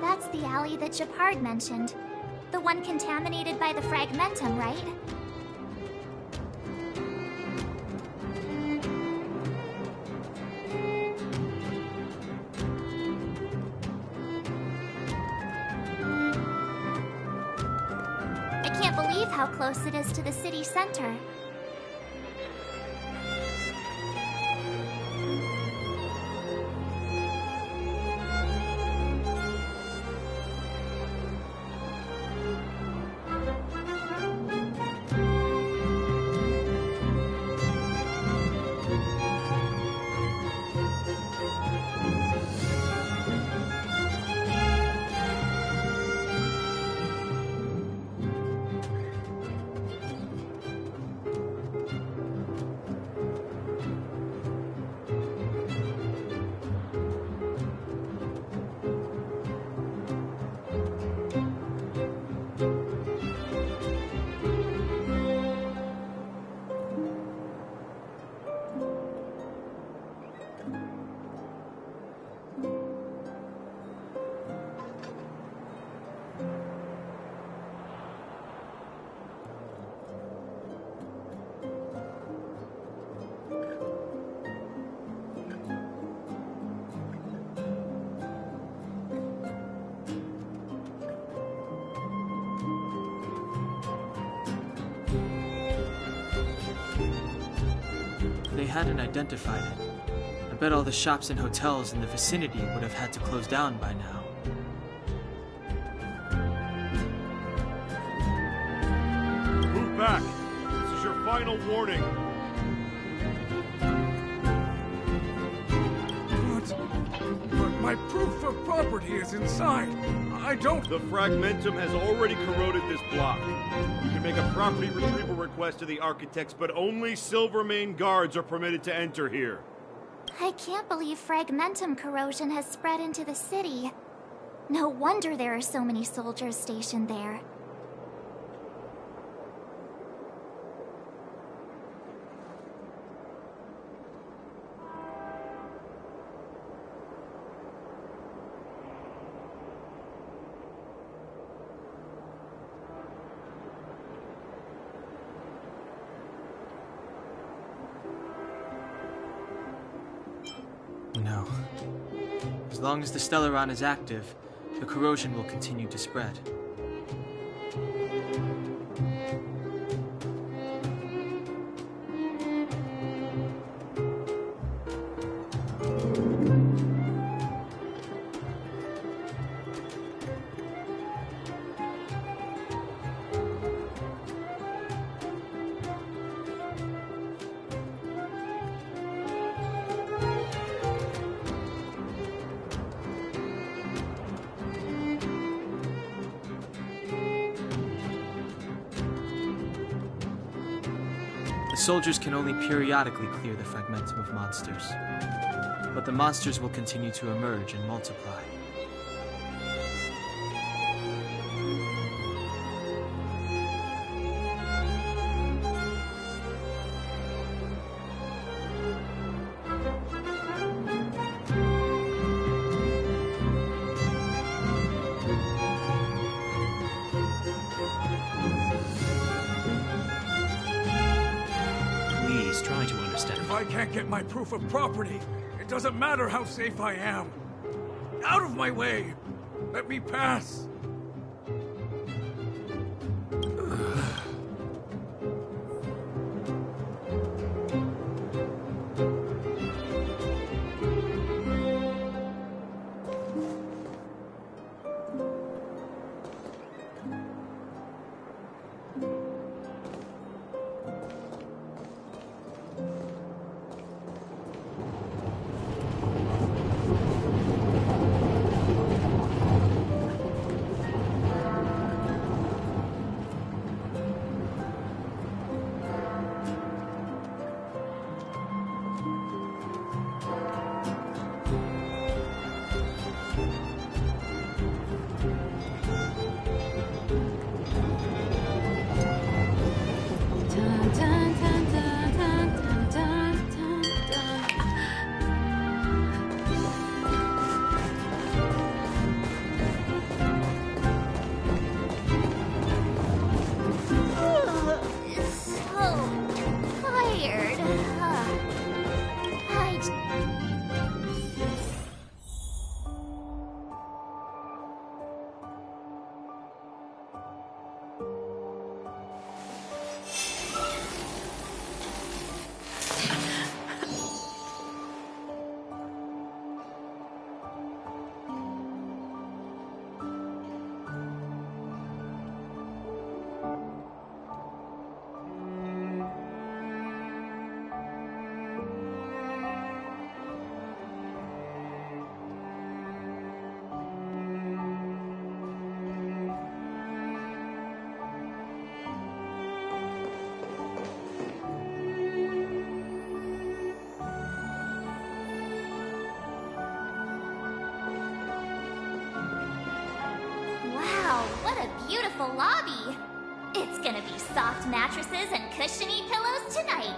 That's the alley that Japard mentioned. The one contaminated by the fragmentum, right? I can't believe how close it is to the city center. they hadn't identified it, I bet all the shops and hotels in the vicinity would have had to close down by now. Move back! This is your final warning! But my proof of property is inside. I don't... The fragmentum has already corroded this block. You can make a property retrieval request to the architects, but only Silvermane guards are permitted to enter here. I can't believe fragmentum corrosion has spread into the city. No wonder there are so many soldiers stationed there. No. As long as the Stellaron is active, the corrosion will continue to spread. The soldiers can only periodically clear the fragmentum of monsters, but the monsters will continue to emerge and multiply. Try to understand. If I can't get my proof of property, it doesn't matter how safe I am. Out of my way! Let me pass! What a beautiful lobby! It's gonna be soft mattresses and cushiony pillows tonight.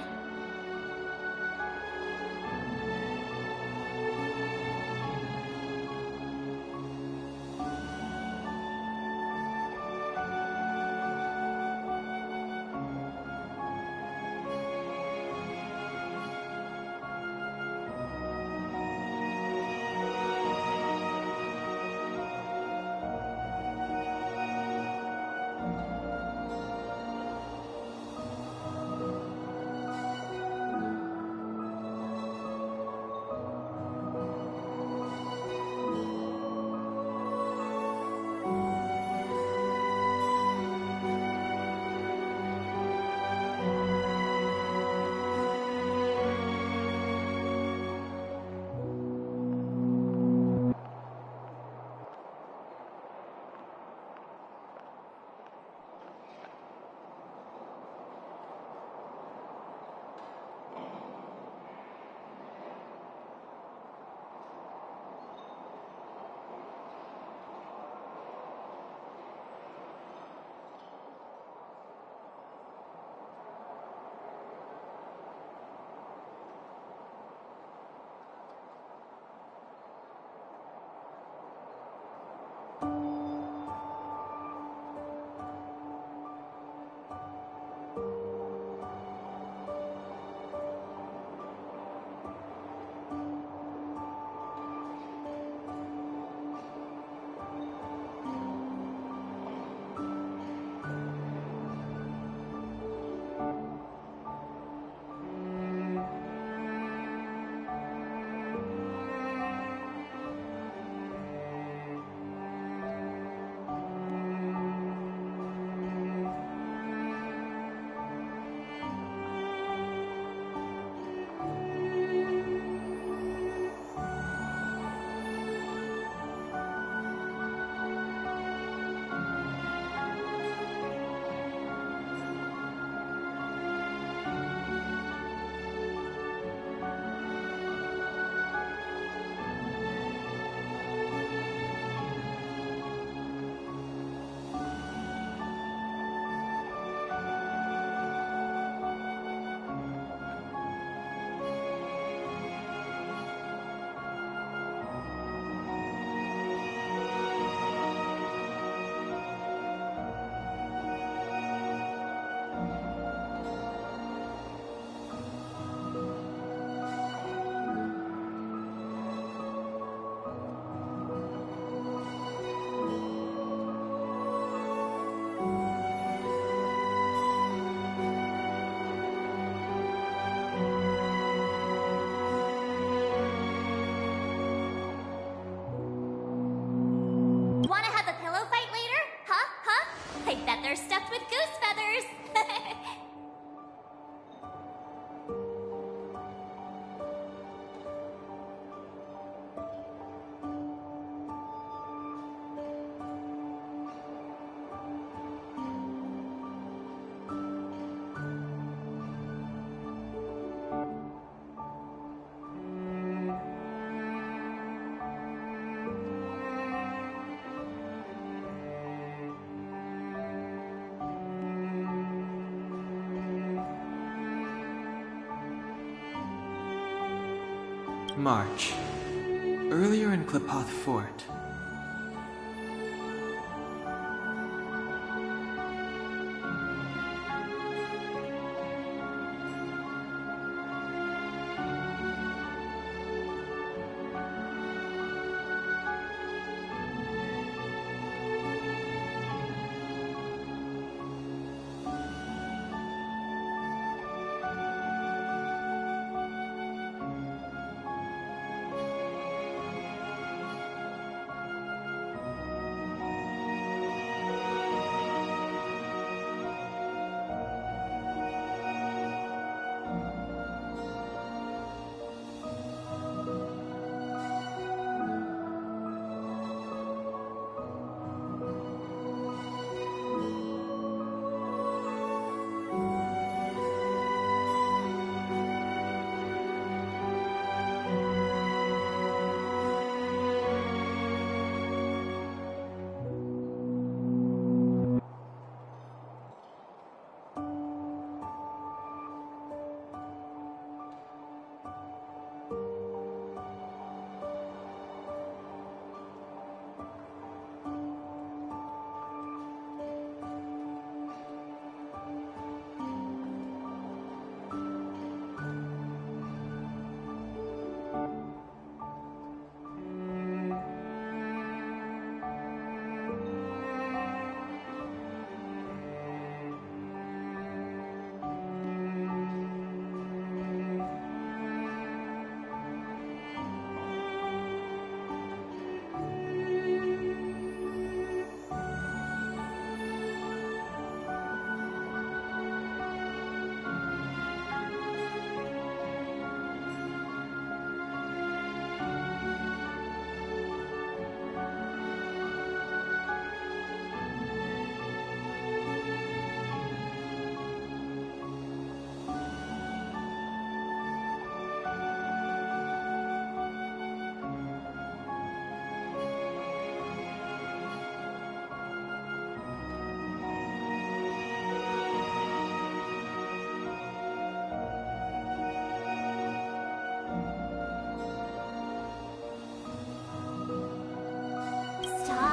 they're stuffed with goose feathers. March. Earlier in Klipoth Fort.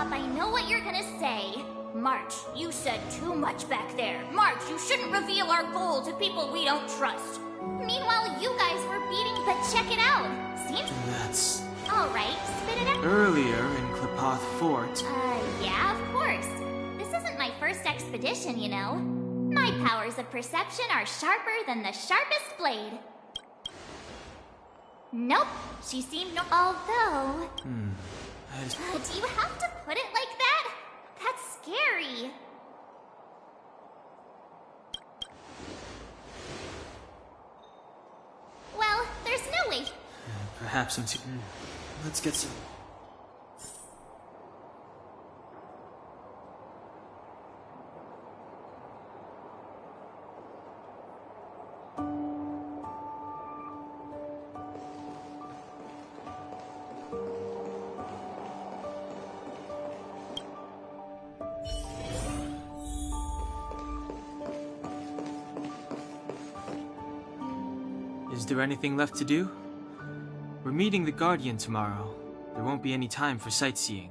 I know what you're gonna say. March, you said too much back there. March, you shouldn't reveal our goal to people we don't trust. Meanwhile, you guys were beating, but check it out. Seems... That's... Alright, spit it out. Earlier in Klipoth Fort. Yeah, of course. This isn't my first expedition, you know. My powers of perception are sharper than the sharpest blade. Nope, she seemed no... Although... do you have to put it like that? That's scary. Well, there's no way... Perhaps I'm too... Let's get some... Is there anything left to do? We're meeting the Guardian tomorrow. There won't be any time for sightseeing.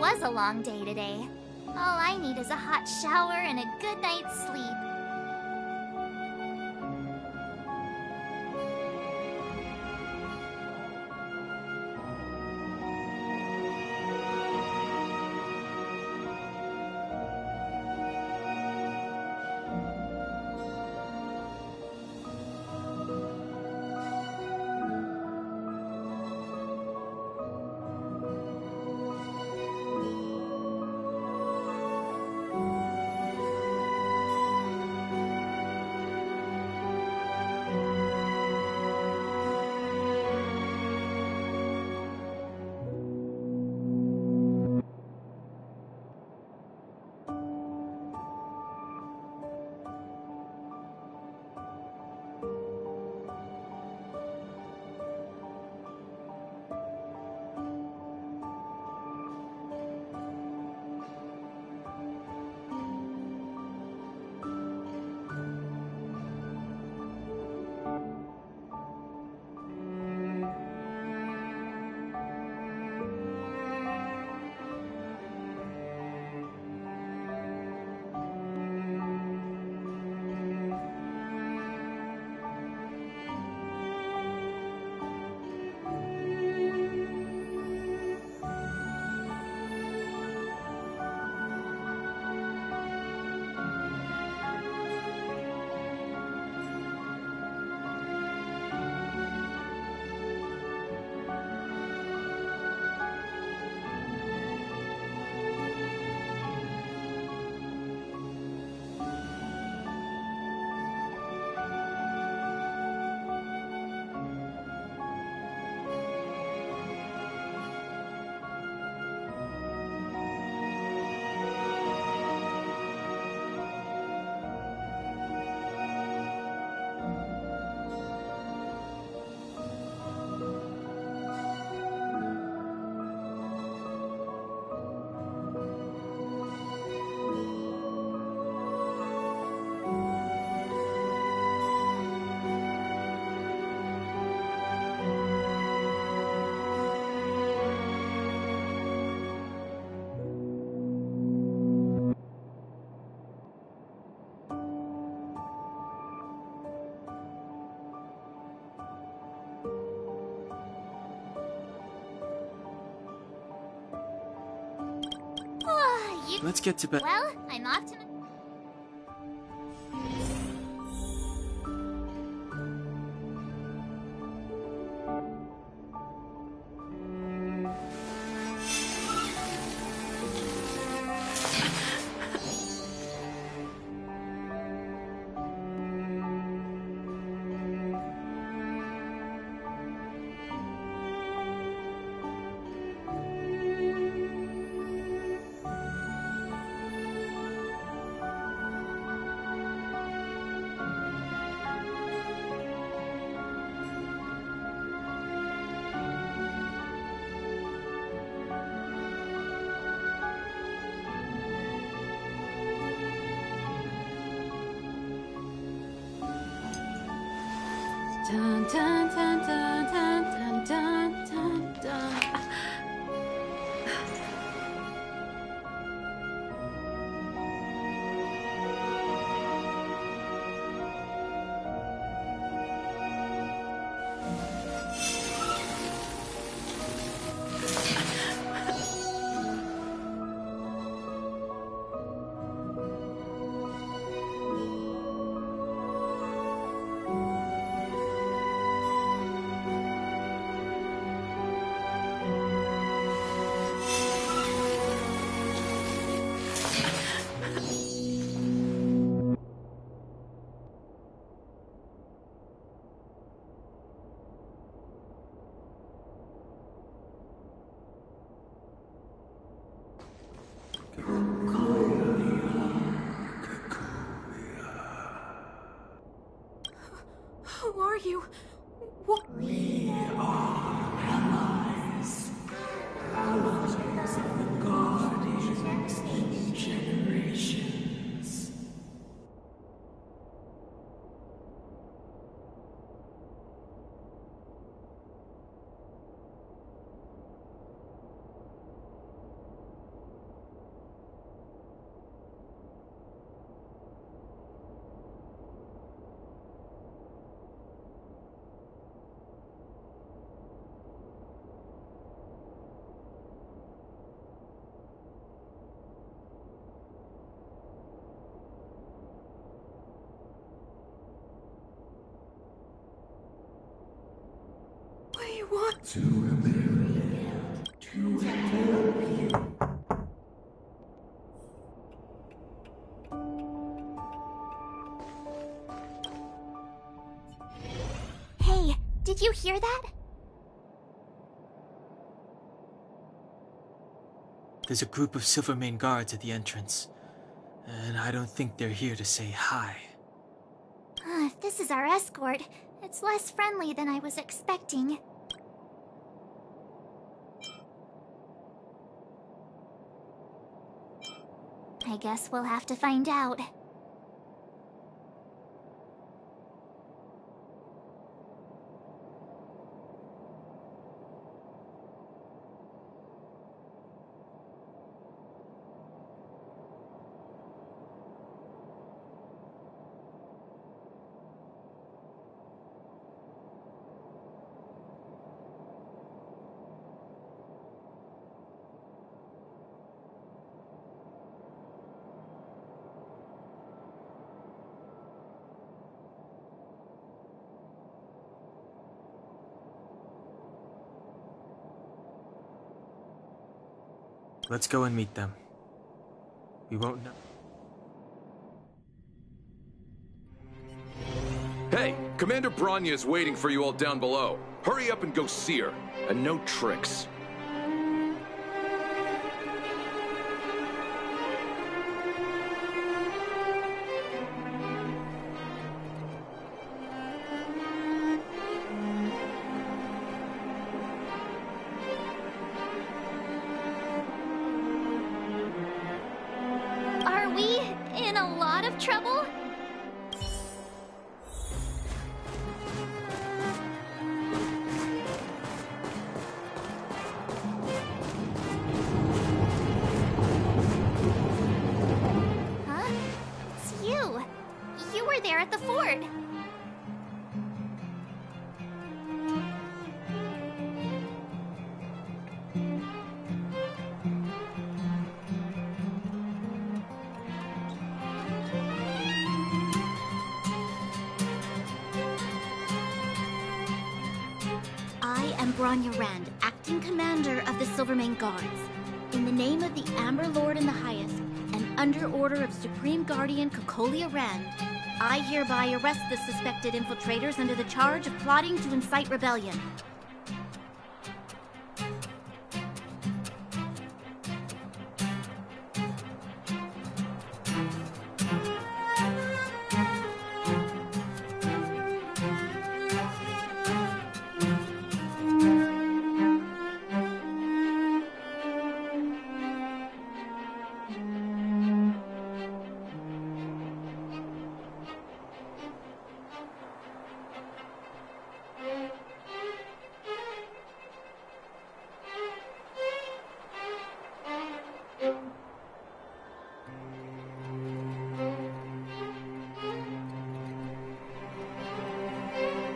was a long day today. All I need is a hot shower and a good night's sleep. Let's get to bed. Well, I'm off to... Dun, dun, dun, dun, dun, dun, dun, dun, dun. Who are you? What? We are allies. Allies of the guardians in generations. What? Hey, did you hear that? There's a group of Silvermane guards at the entrance, and I don't think they're here to say hi. If this is our escort, it's less friendly than I was expecting. I guess we'll have to find out. Let's go and meet them. We won't know. Hey, Commander Bronya is waiting for you all down below. Hurry up and go see her. And no tricks. Are we in a lot of trouble? Huh? It's you. You were there at the fort. I am Bronya Rand, acting commander of the Silvermane Guards. In the name of the Amber Lord in the Highest, and under order of Supreme Guardian Kokolia Rand, I hereby arrest the suspected infiltrators under the charge of plotting to incite rebellion.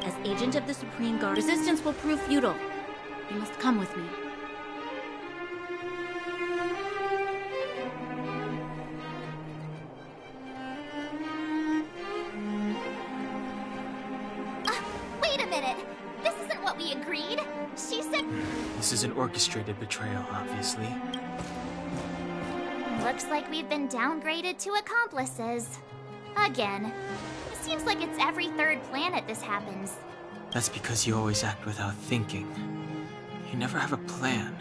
As agent of the Supreme Guard, resistance will prove futile. You must come with me. Wait a minute. This isn't what we agreed. She said... This is an orchestrated betrayal, obviously. Looks like we've been downgraded to accomplices. Again. It seems like it's every third planet this happens. That's because you always act without thinking. You never have a plan.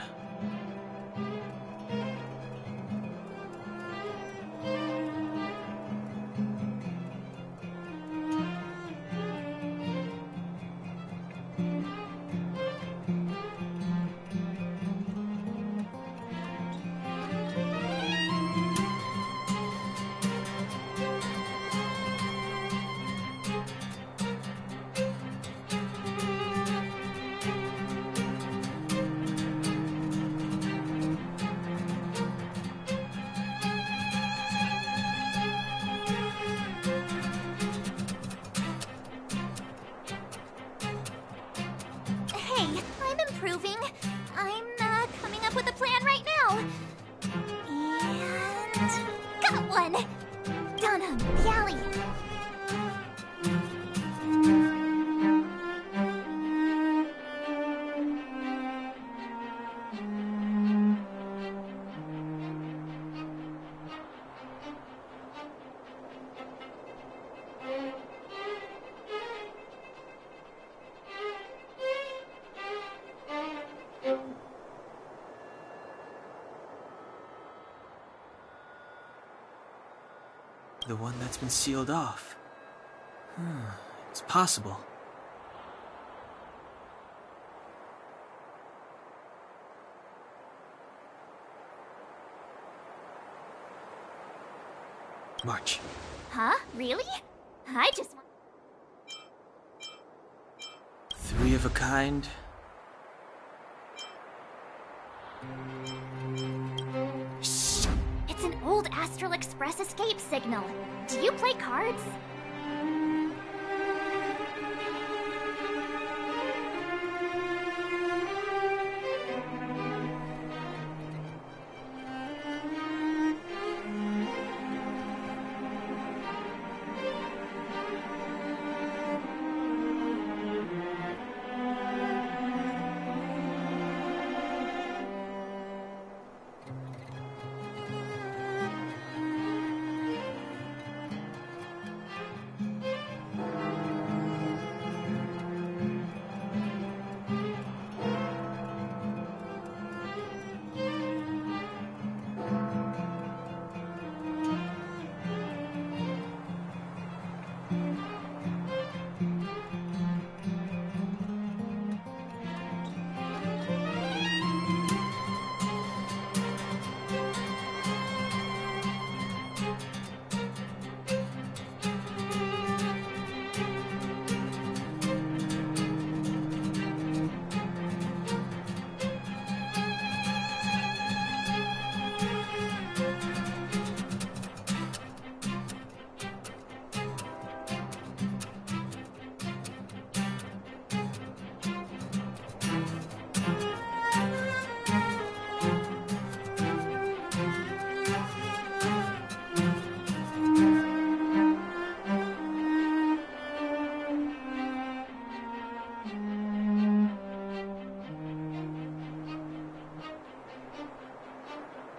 The one that's been sealed off. It's possible. March. Huh? Really? I just want... 3 of a kind. Shh! It's an old Astral Express escape signal. Do you play cards?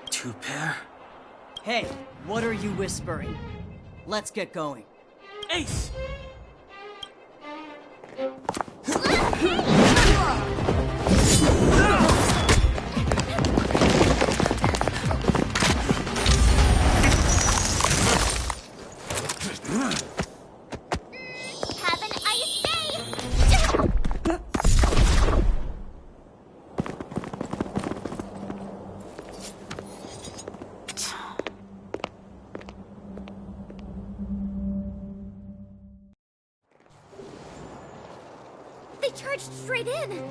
Two pair? Hey, what are you whispering? Let's get going. Ace! Have an ice day! They charged straight in!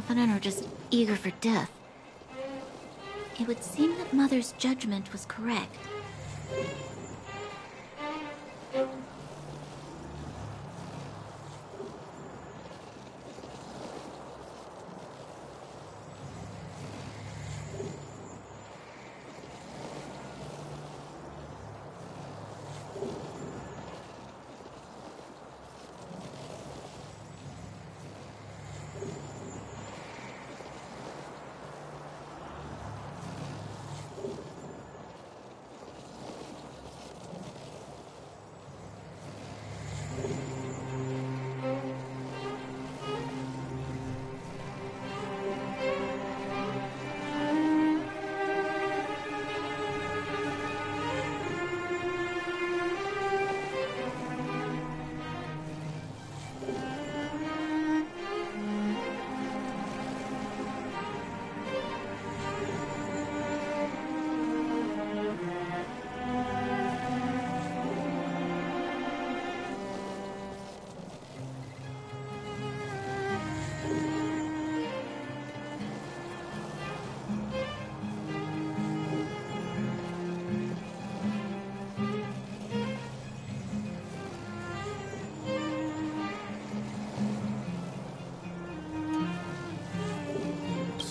confident or just eager for death. It would seem that Mother's judgment was correct.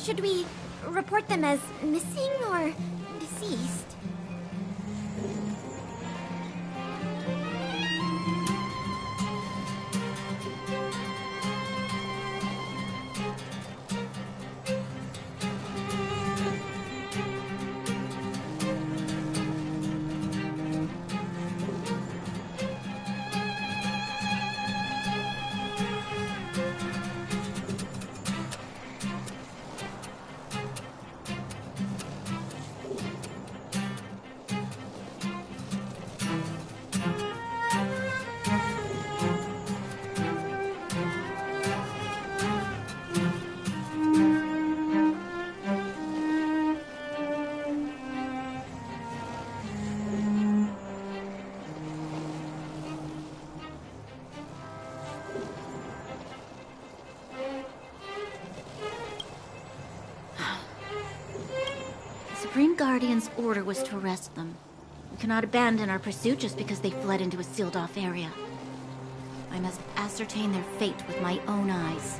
Should we report them as missing or deceased? Supreme Guardian's order was to arrest them. We cannot abandon our pursuit just because they fled into a sealed-off area. I must ascertain their fate with my own eyes.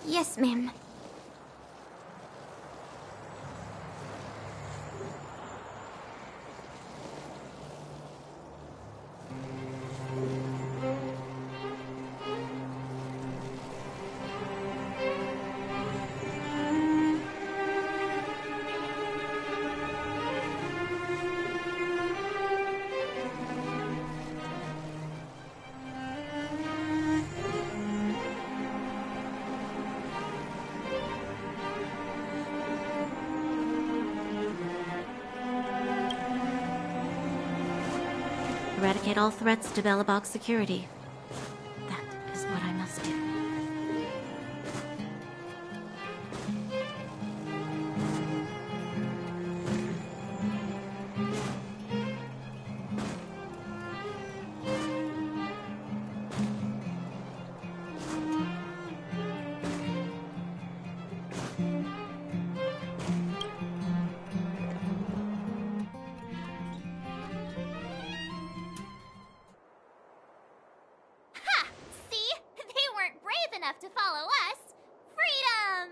Yes, ma'am. Eradicate all threats to Belobog's security. That is what I must do. enough to follow us. Freedom!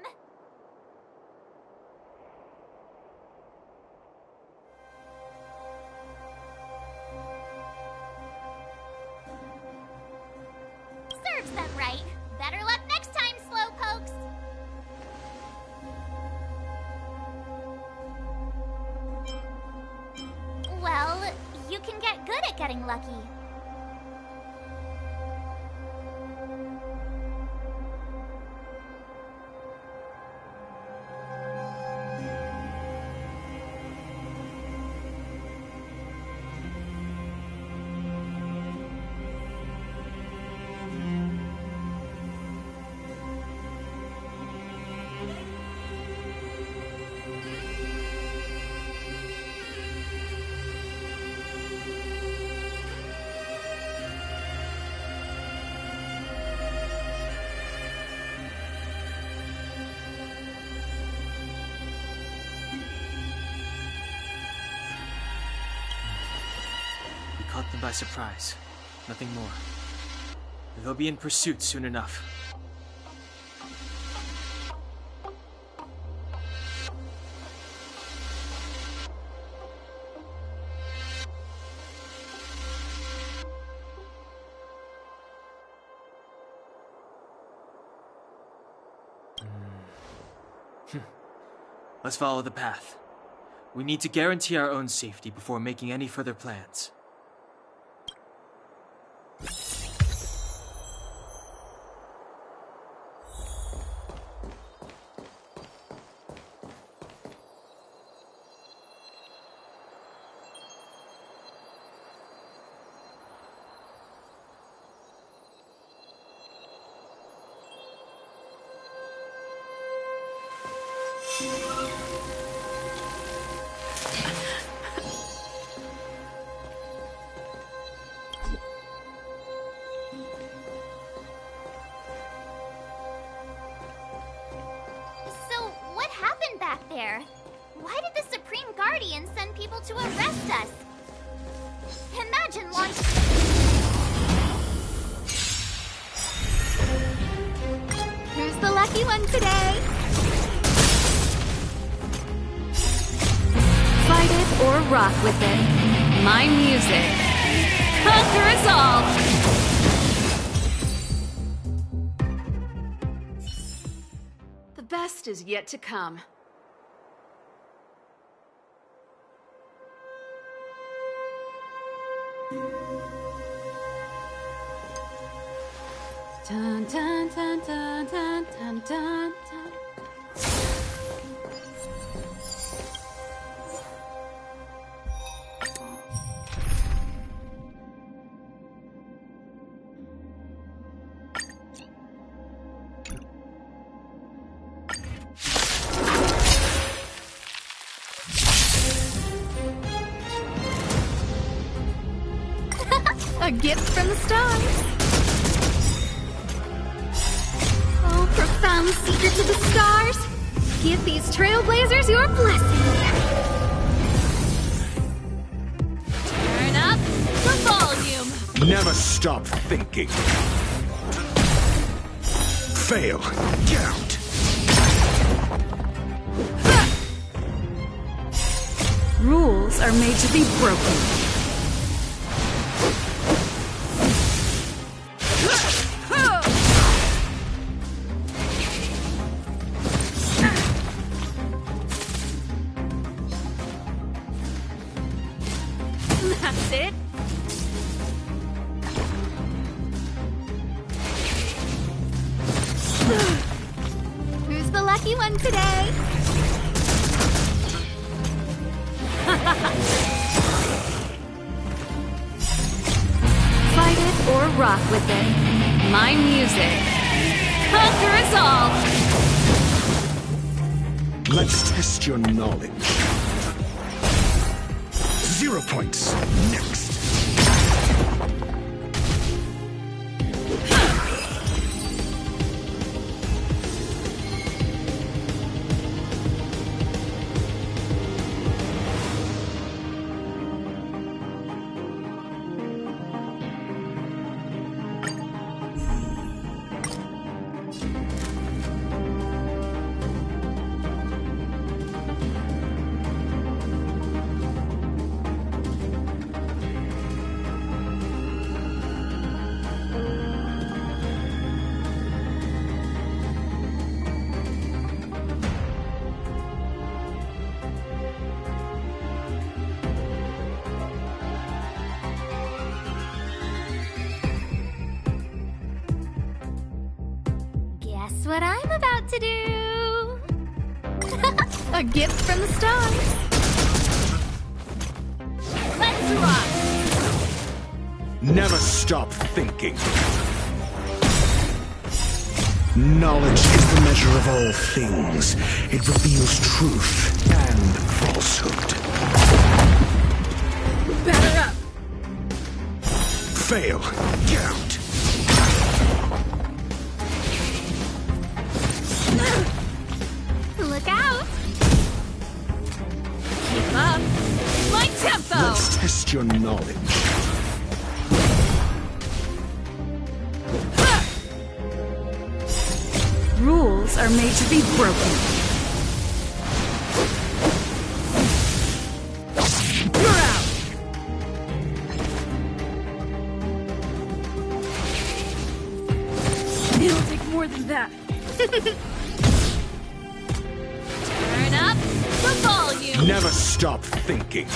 Serves them right. Better luck next time, slowpokes. Well, you can get good at getting lucky. Caught them by surprise. Nothing more. They'll be in pursuit soon enough. Let's follow the path. We need to guarantee our own safety before making any further plans. There. Why did the Supreme Guardian send people to arrest us? Imagine launching... Who's the lucky one today? Fight it or rock with it. My music. Conquer us all! The best is yet to come. Dun dun dun dun dun dun dun dun. A gift from the stars. Oh, profound secret to the stars. Give these trailblazers your blessing. Turn up the volume. Never stop thinking. Fail. Get out. Rules are made to be broken. That's it. Who's the lucky one today? rock with it. My music. Conquer us all! Let's test your knowledge. 0 points. Next. Guess what I'm about to do? A gift from the stars. Let's rock! Never stop thinking. Knowledge is the measure of all things. It reveals truth and falsehood. Batter up! Fail. Get out. Look out! Keep up! My tempo! Let's test your knowledge. Rules are made to be broken. You're out! It'll take more than that. Turn up the volume! Never stop thinking.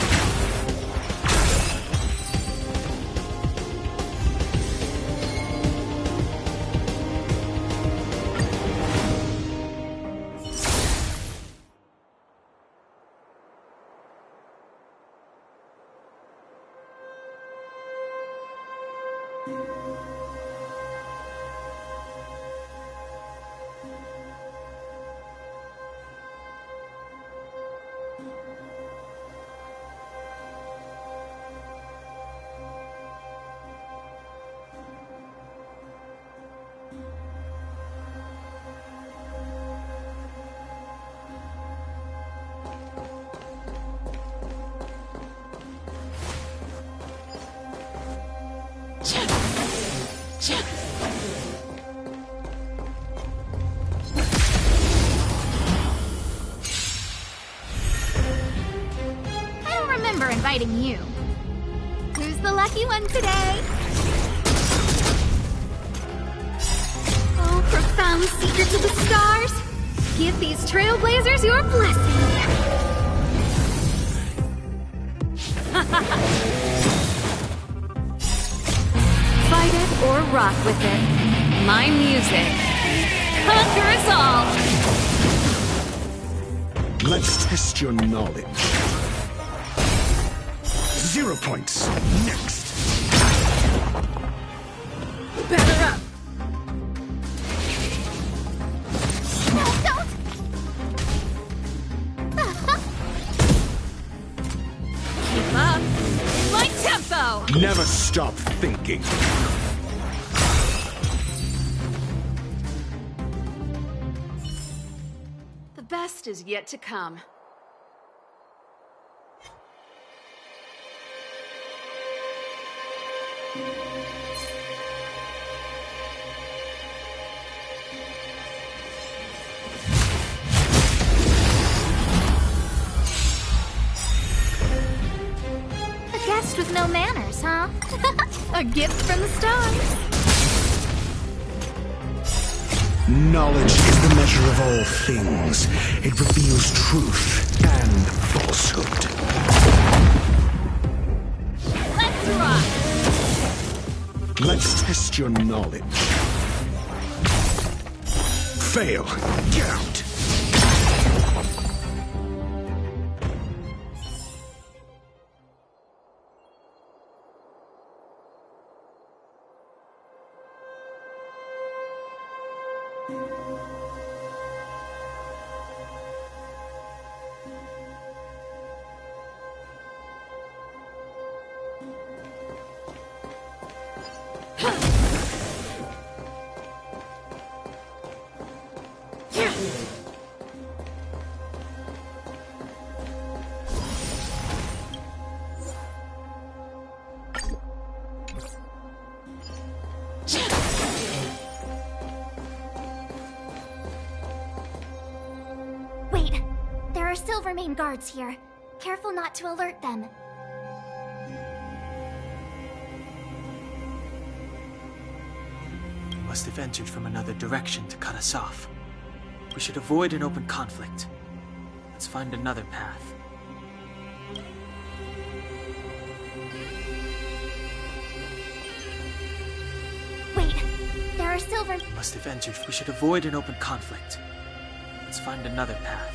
I don't remember inviting you. Who's the lucky one today? Oh, profound secrets of the stars. Give these trailblazers your blessing. Fight it or rock with it. My music. Conquer us all! Let's test your knowledge. 0 points. Next. Batter up! No, don't! Keep up! My tempo! Never stop thinking. The best is yet to come. A guest with no manners, huh? A gift from the stars. Knowledge is the measure of all things. It reveals truth and falsehood. Let's rock! Let's test your knowledge. Fail. Get out. Wait, there are Silvermane guards here. Careful not to alert them. Must have entered from another direction to cut us off. We should avoid an open conflict. Let's find another path. Wait, there are Must have entered. We should avoid an open conflict. Let's find another path.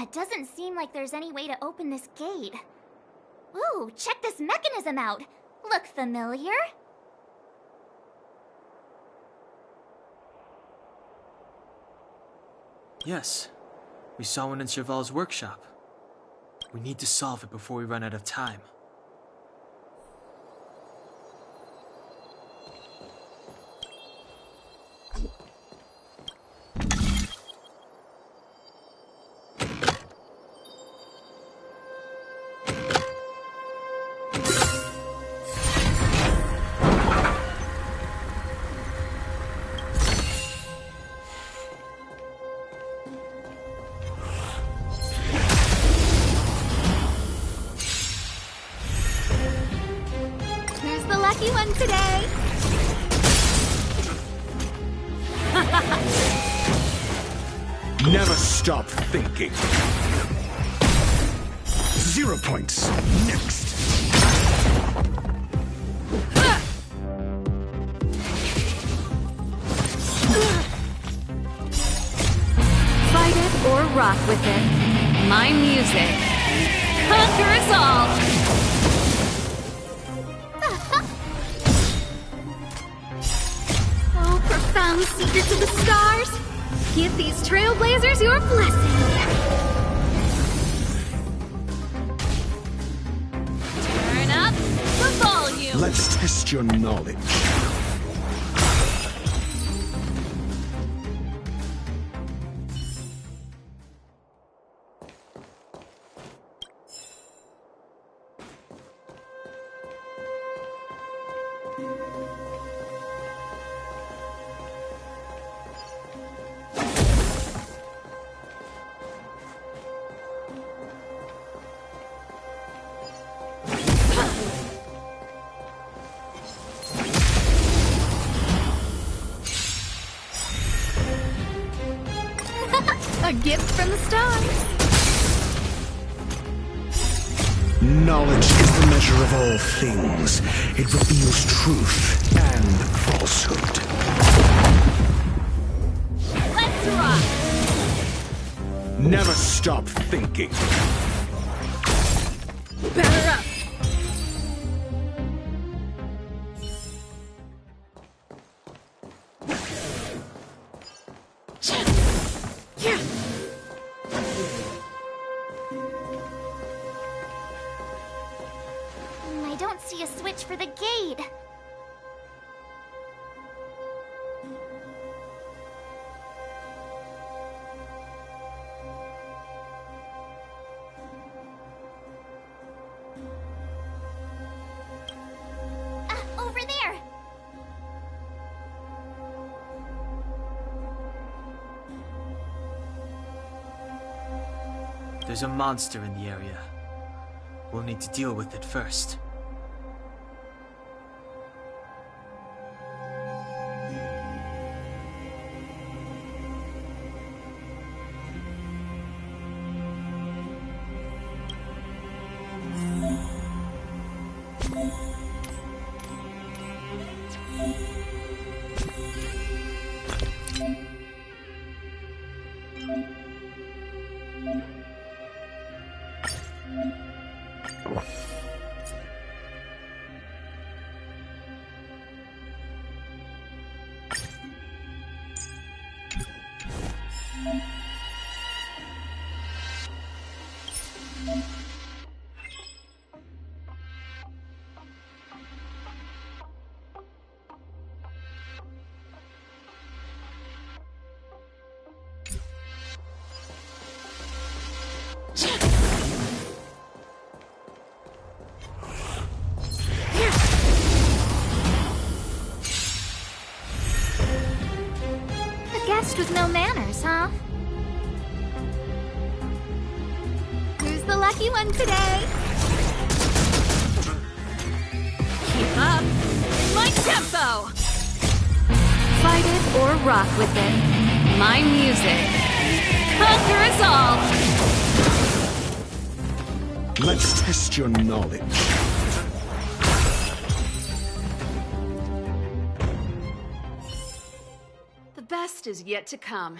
It doesn't seem like there's any way to open this gate. Ooh, check this mechanism out. Look familiar? Yes, we saw one in Serval's workshop. We need to solve it before we run out of time. Who's the lucky one today? Never stop thinking. 0 points. Next. Fight it or rock with it. My music. Conquer us all! Oh, profound secrets of the stars! Give these trailblazers your blessing! Turn up the volume! Let's test your knowledge. A gift from the stars! Knowledge is the measure of all things. It reveals truth and falsehood. Let's rock! Never stop thinking. Batter up! I don't see a switch for the gate. Over there! There's a monster in the area. We'll need to deal with it first. A guest with no manners, huh? Who's the lucky one today? Keep up my tempo! Fight it or rock with it. My music. Conquer us all! Let's test your knowledge. The best is yet to come.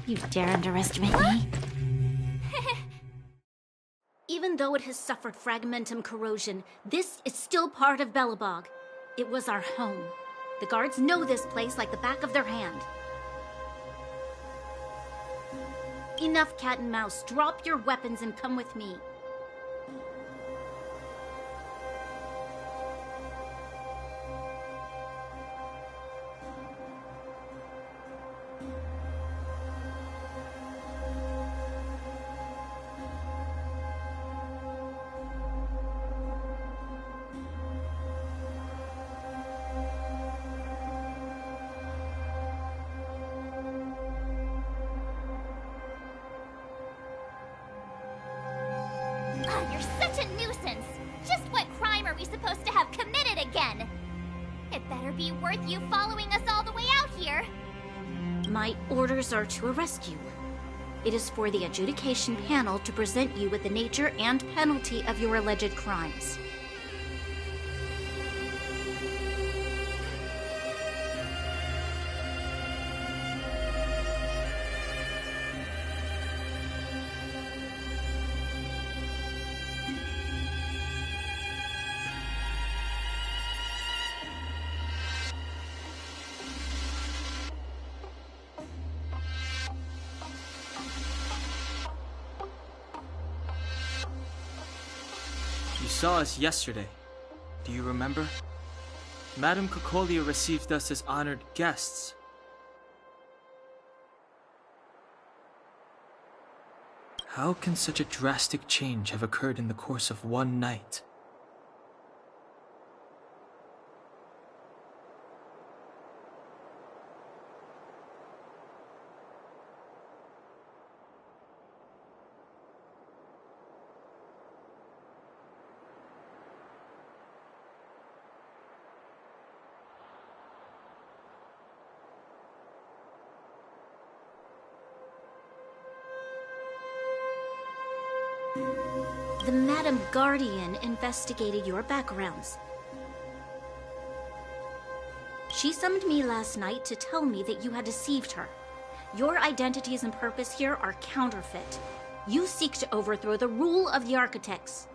You dare underestimate me? Even though it has suffered fragmentum corrosion, this is still part of Belobog. It was our home. The guards know this place like the back of their hand. Enough cat and mouse. Drop your weapons and come with me. again. It better be worth you following us all the way out here. My orders are to arrest you. It is for the adjudication panel to present you with the nature and penalty of your alleged crimes. You saw us yesterday. Do you remember? Madame Cocolia received us as honored guests. How can such a drastic change have occurred in the course of one night? The Madam Guardian investigated your backgrounds. She summoned me last night to tell me that you had deceived her. Your identities and purpose here are counterfeit. You seek to overthrow the rule of the Architects.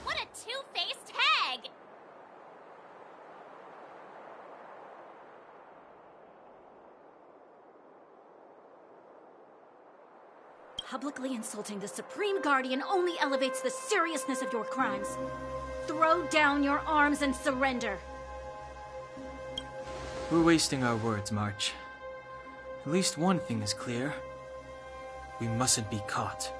What a two-faced hag! Publicly insulting the Supreme Guardian only elevates the seriousness of your crimes. Throw down your arms and surrender. We're wasting our words, March. At least one thing is clear. We mustn't be caught.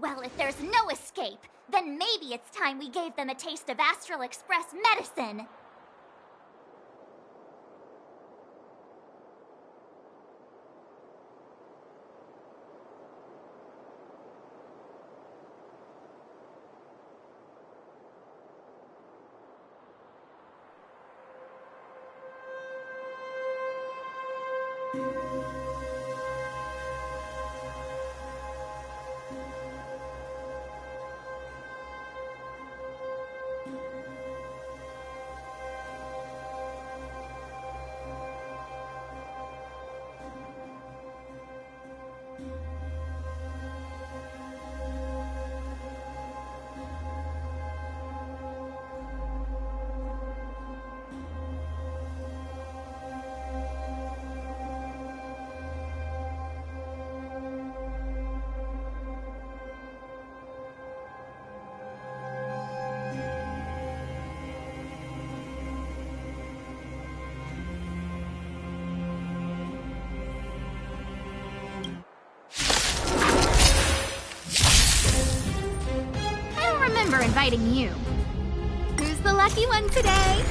Well, if there's no escape, then maybe it's time we gave them a taste of Astral Express medicine. Inviting you. Who's the lucky one today?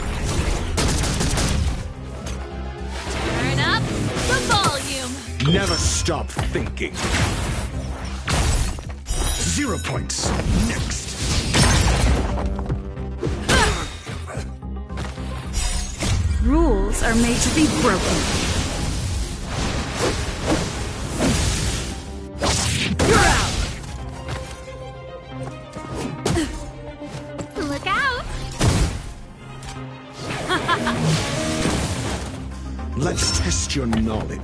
Turn up the volume. Never stop thinking. 0 points. Next. Rules are made to be broken. You're out. Look out! Let's test your knowledge.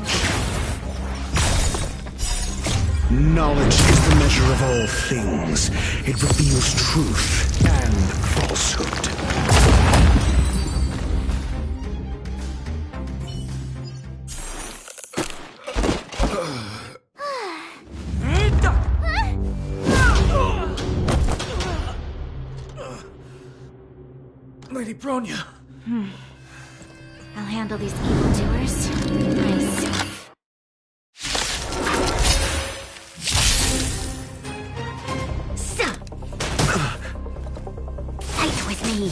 Knowledge is the measure of all things. It reveals truth and falsehood. Lady Bronya. I'll handle these evildoers myself. So, fight with me.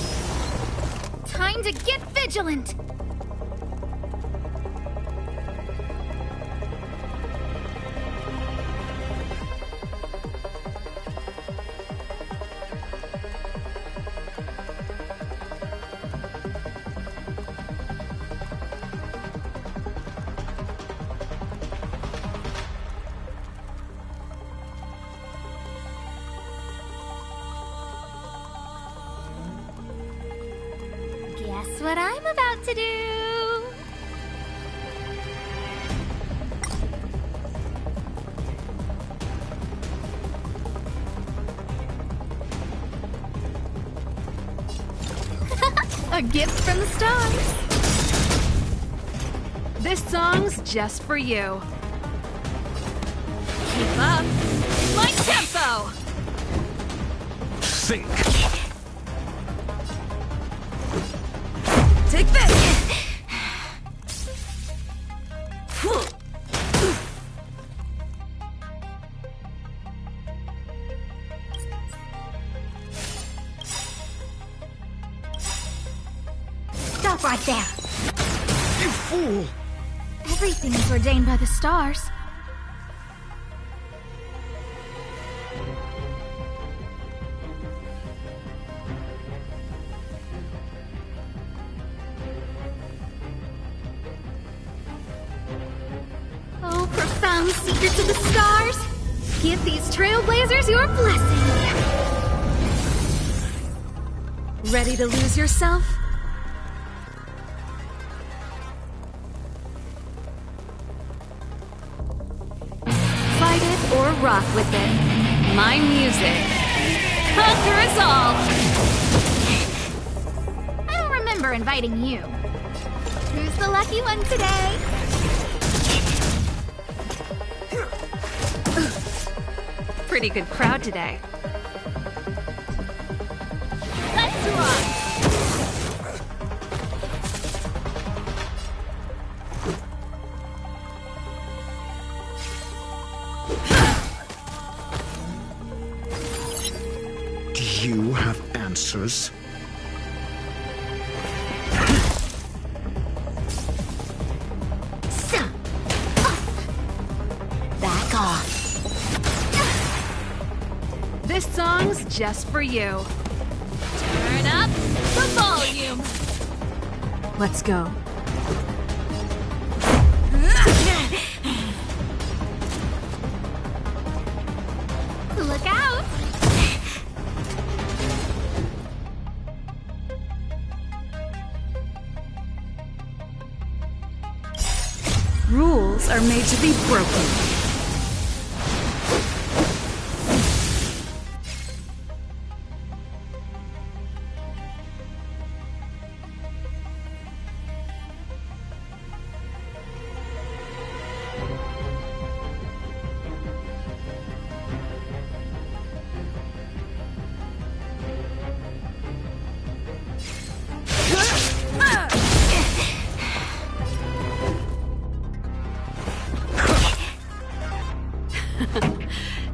Time to get vigilant. Guess what I'm about to do? A gift from the stars. This song's just for you. Keep up my tempo. Think. Take this! Stop right there! You fool! Everything is ordained by the stars. Oh, profound secrets of the stars! Give these trailblazers your blessing! Ready to lose yourself? Fight it or rock with it. My music. Conquer us all! I don't remember inviting you. Who's the lucky one today? Pretty good crowd today. Let's rock! you have answers? Back off. This song's just for you. Turn up the volume. Let's go. Look out! Rules are made to be broken.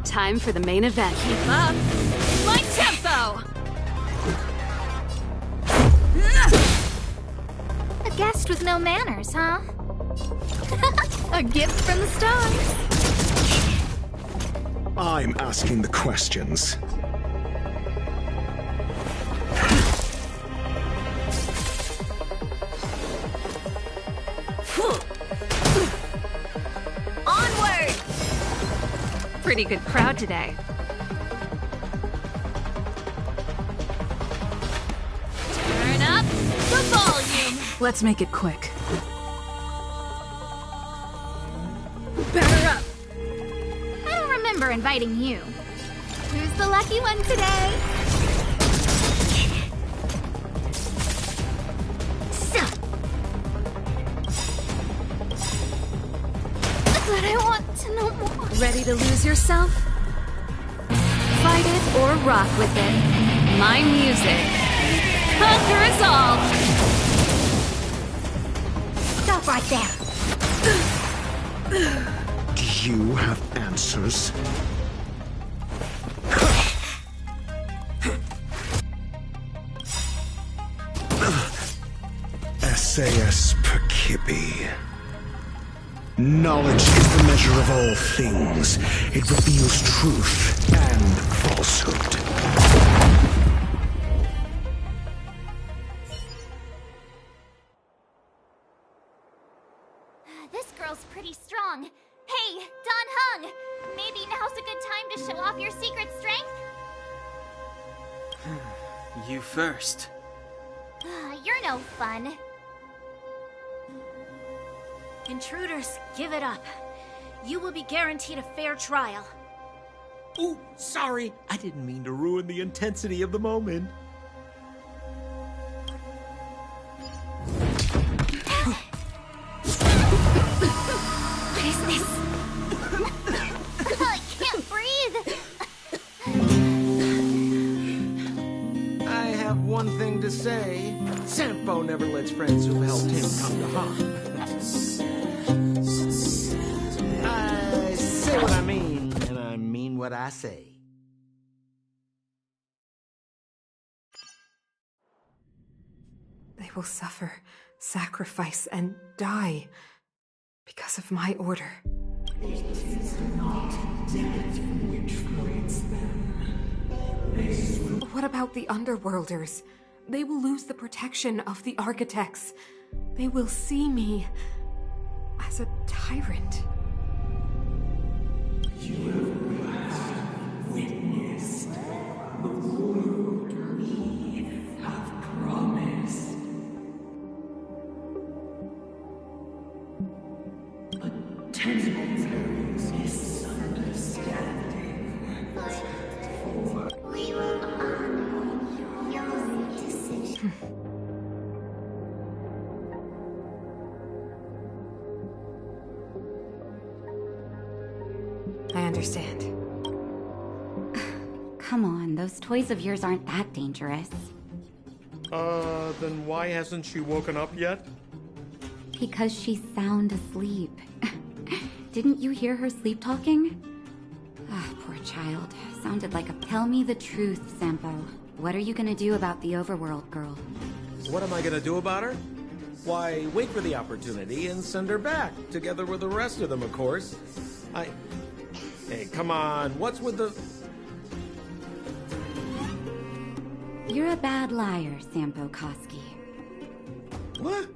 Time for the main event. Keep up my tempo! A guest with no manners, huh? A gift from the stars. I'm asking the questions. Onward! Pretty good crowd today. Turn up the volume. Let's make it quick. Batter up. I don't remember inviting you. Who's the lucky one today? But I want to know more. Ready to lose yourself? Fight it or rock with it. My music. Conquer us all. Stop right there. Do you have answers? SAS Perkibi. Knowledge is the measure of all things. It reveals truth and falsehood. This girl's pretty strong. Hey, Don Hung! Maybe now's a good time to show off your secret strength? You first. You're no fun. Intruders, give it up. You will be guaranteed a fair trial. Ooh, sorry. I didn't mean to ruin the intensity of the moment. What is this? I can't breathe. I have one thing to say. Sampo never lets friends who helped him come to harm. I say what I mean, and I mean what I say. They will suffer, sacrifice, and die because of my order. It is not death which frees them. What about the Underworlders? They will lose the protection of the Architects. They will see me as a tyrant. You have last witnessed the world we have promised. A temporary misunderstanding. For we will honor your decision. I understand. Come on, those toys of yours aren't that dangerous. Then why hasn't she woken up yet? Because she's sound asleep. Didn't you hear her sleep talking? Ah, poor child. sounded like a... Tell me the truth, Sampo. What are you gonna do about the overworld girl? What am I gonna do about her? Why, wait for the opportunity and send her back, together with the rest of them, of course. Hey, come on, what's with the... You're a bad liar, Sampo Koski. What?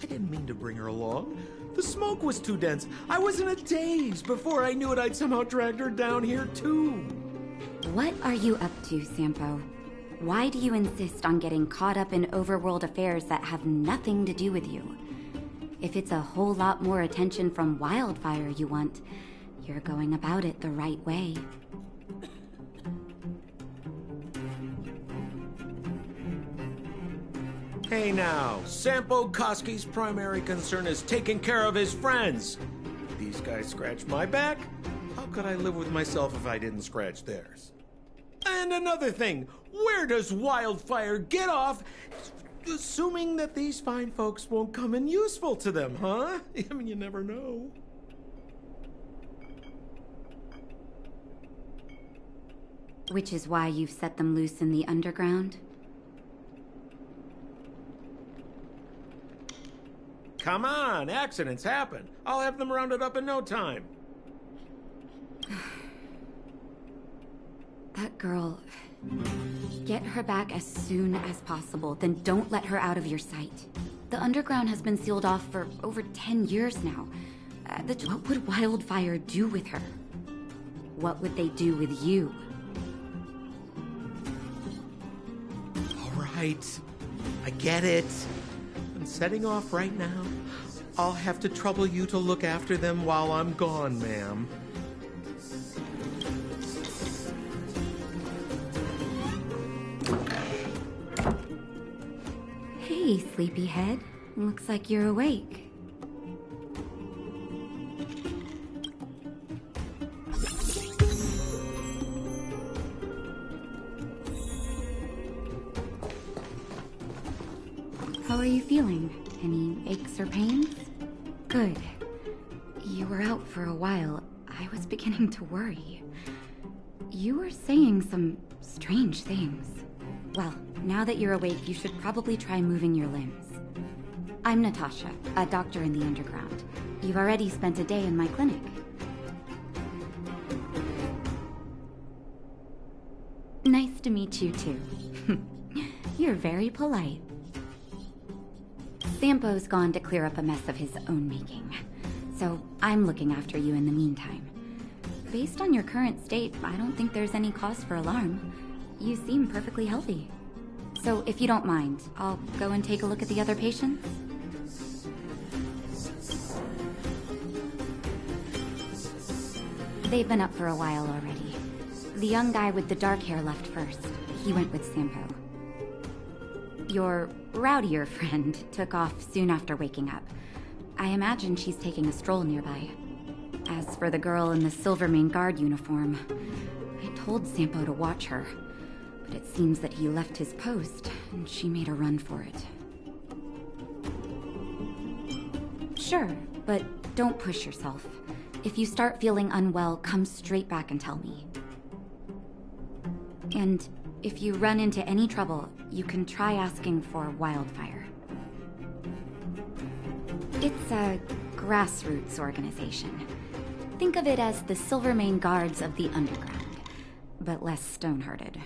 I didn't mean to bring her along. The smoke was too dense. I was in a daze. Before I knew it, I'd somehow dragged her down here, too. What are you up to, Sampo? Why do you insist on getting caught up in overworld affairs that have nothing to do with you? If it's a whole lot more attention from Wildfire you want, you're going about it the right way. Hey now, Sampo Koski's primary concern is taking care of his friends. These guys scratch my back. How could I live with myself if I didn't scratch theirs? And another thing, where does Wildfire get off assuming that these fine folks won't come in useful to them, huh? I mean, you never know. Which is why you've set them loose in the underground? Come on, accidents happen. I'll have them rounded up in no time. That girl... Get her back as soon as possible, then don't let her out of your sight. The underground has been sealed off for over 10 years now. What would Wildfire do with her? What would they do with you? All right, I get it. I'm setting off right now. I'll have to trouble you to look after them while I'm gone, ma'am. Hey, sleepyhead. Looks like you're awake. How are you feeling? Any aches or pains? Good. You were out for a while. I was beginning to worry. You were saying some strange things. Well, now that you're awake, you should probably try moving your limbs. I'm Natasha, a doctor in the underground. You've already spent a day in my clinic. Nice to meet you, too. You're very polite. Sampo's gone to clear up a mess of his own making, so I'm looking after you in the meantime. Based on your current state, I don't think there's any cause for alarm. You seem perfectly healthy. So if you don't mind, I'll go and take a look at the other patients. They've been up for a while already. The young guy with the dark hair left first. He went with Sampo. Your rowdier friend took off soon after waking up. I imagine she's taking a stroll nearby. As for the girl in the Silvermane Guard uniform, I told Sampo to watch her, but it seems that he left his post, and she made a run for it. Sure, but don't push yourself. If you start feeling unwell, come straight back and tell me. And if you run into any trouble, you can try asking for Wildfire. It's a grassroots organization. Think of it as the Silvermane Guards of the Underground, but less stone-hearted.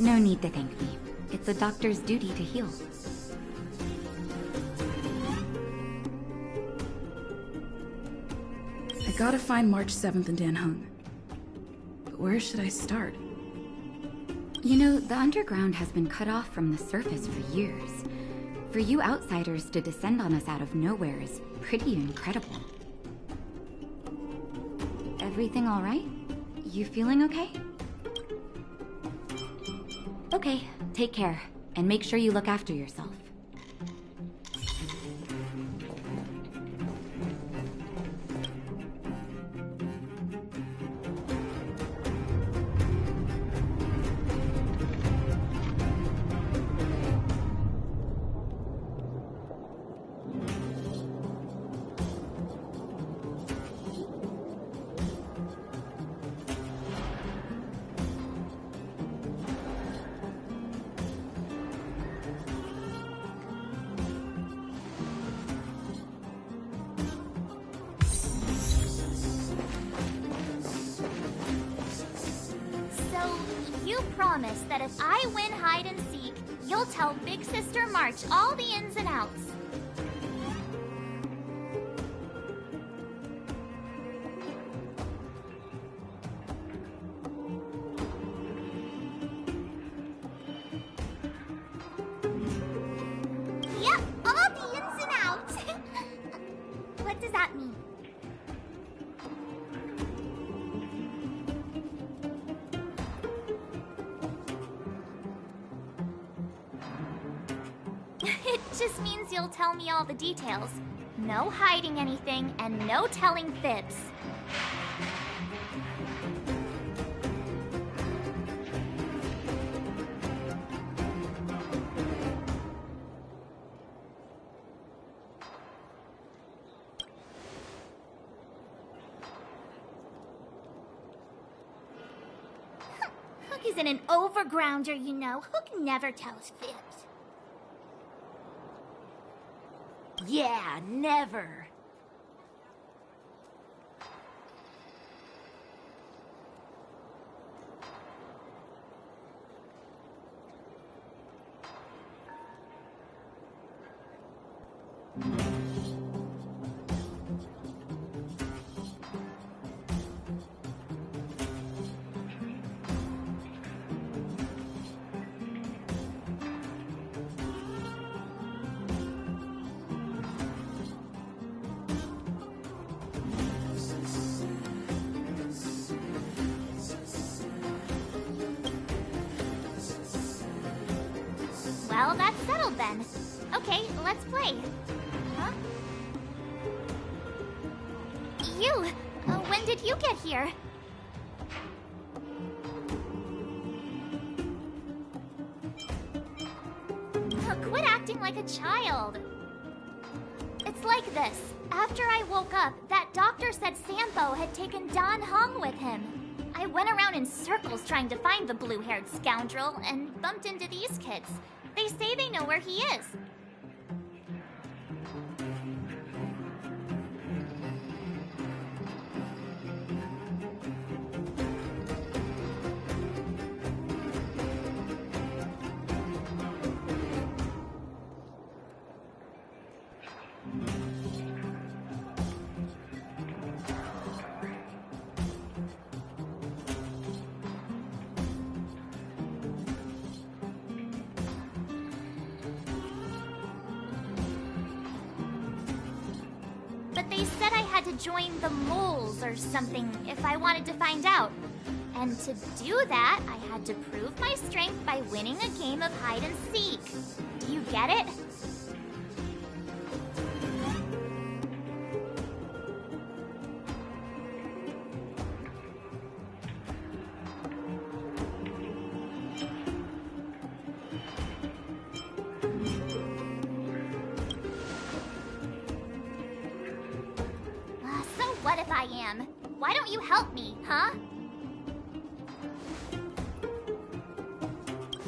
No need to thank me. It's a doctor's duty to heal. I gotta find March 7th in Dan Hung. But where should I start? You know, the underground has been cut off from the surface for years. For you outsiders to descend on us out of nowhere is pretty incredible. Everything all right? You feeling okay? Okay, take care, and make sure you look after yourself. Promise that if I win hide and seek, you'll tell Big Sister March all the ins and outs. Yep, all the ins and outs. What does that mean? It just means you'll tell me all the details. No hiding anything, and no telling fibs. Hook isn't an overgrounder, you know. Hook never tells fibs. Yeah, never. Well, that's settled then. Okay, let's play. Huh? You! When did you get here? Quit acting like a child. It's like this. After I woke up, that doctor said Sampo had taken Dan Hung with him. I went around in circles trying to find the blue-haired scoundrel and bumped into these kids. They say they know where he is. But they said I had to join the moles or something if I wanted to find out. And to do that, I had to prove my strength by winning a game of hide and seek. Do you get it? So what if I am? Why don't you help me, huh?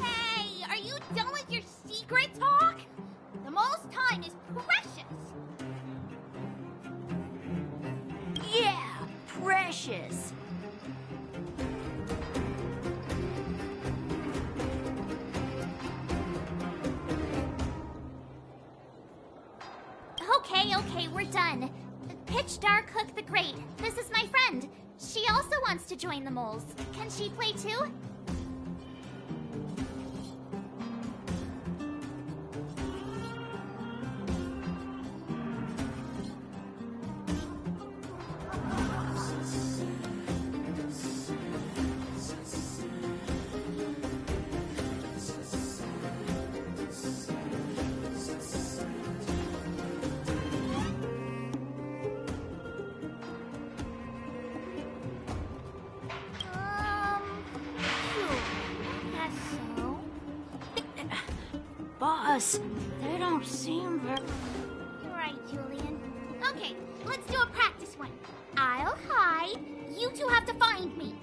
Hey, are you done with your secret talk? The most time is precious. Yeah, precious. Okay, we're done. Pitch Dark Hook the Great. This is my friend. She also wants to join the moles. Can she play too? Boss, they don't seem very... Right, Julian. Okay, let's do a practice one. I'll hide. You two have to find me.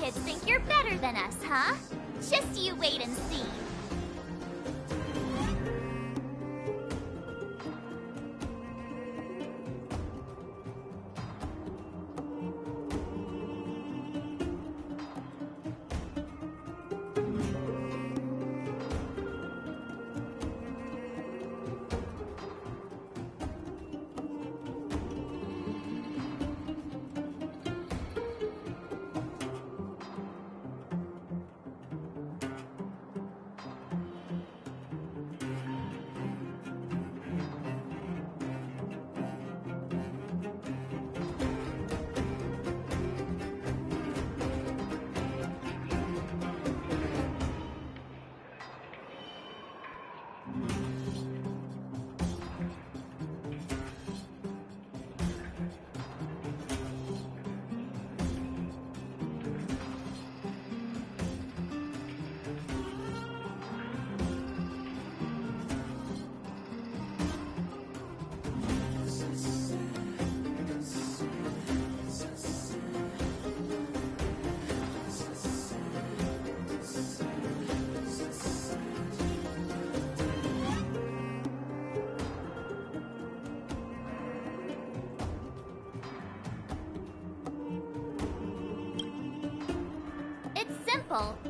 Kids think you're better than us, huh? Just you wait and see.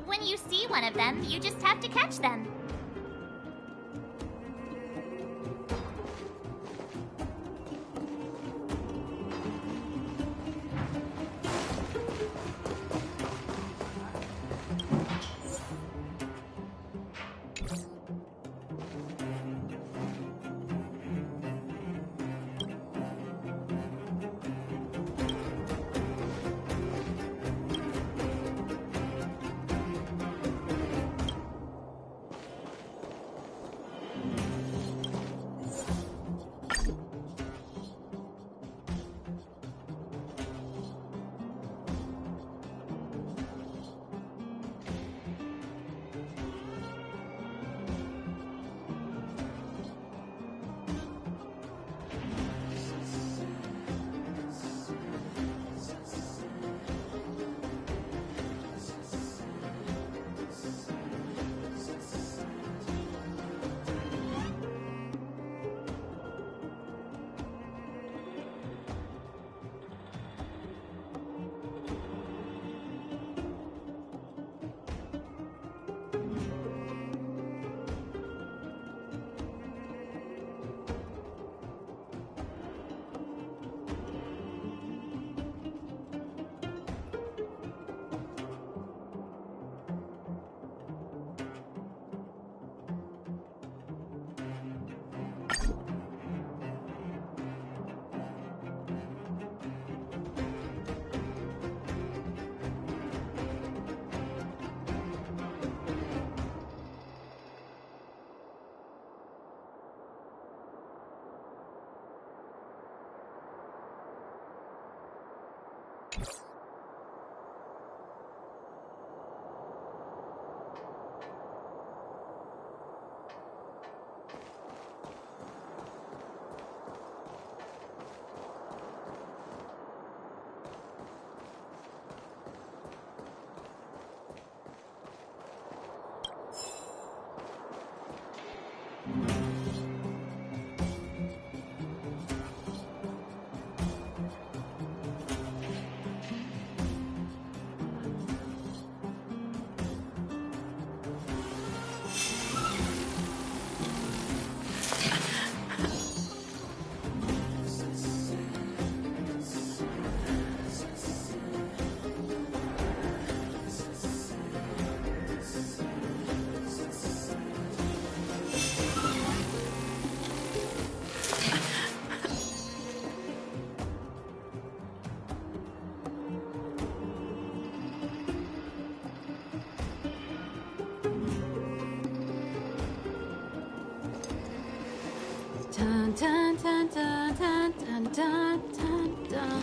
When you see one of them, you just have to catch them. Dun, dun, dun, dun, dun, dun, dun, dun, dun.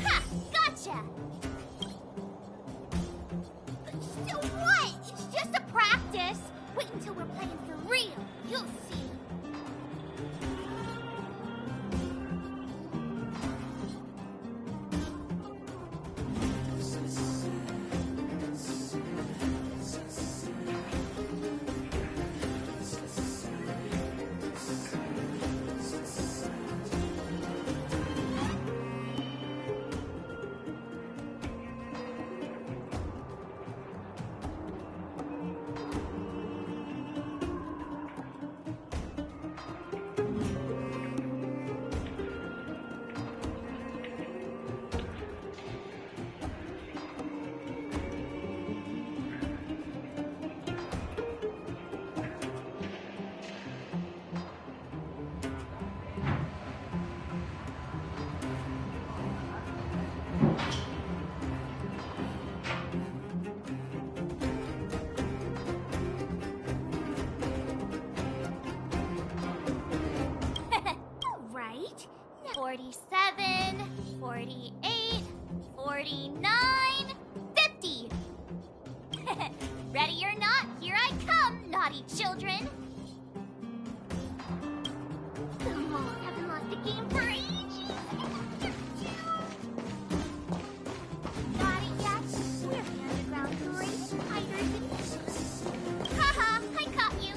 Ha! Gotcha! So what? It's just a practice. Wait until we're playing for real. You'll see. Right. 47, 48, 49, 50. Ready or not, here I come, naughty children. Come on, haven't lost the game for ages. Got it yet? We're the underground great hiders. Haha, I caught you.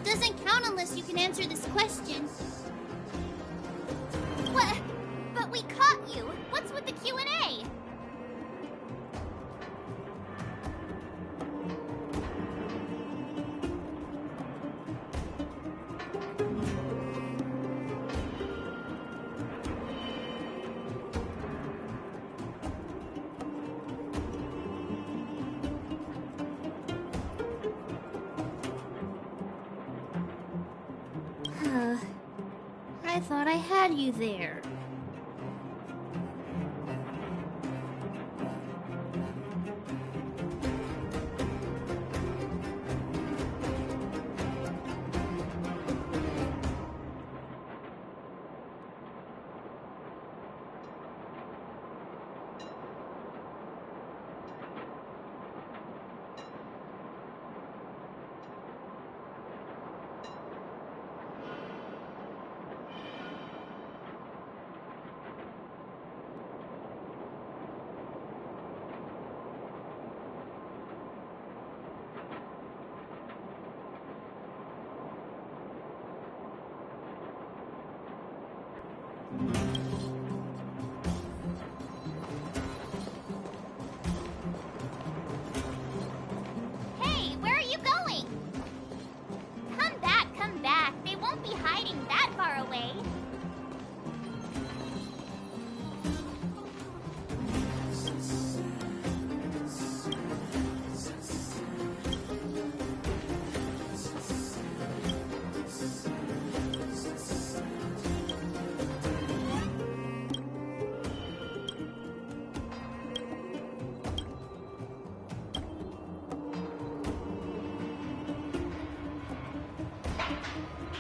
Doesn't count unless you can answer this question. What? But we caught you. What's with the Q&A? I thought I had you there.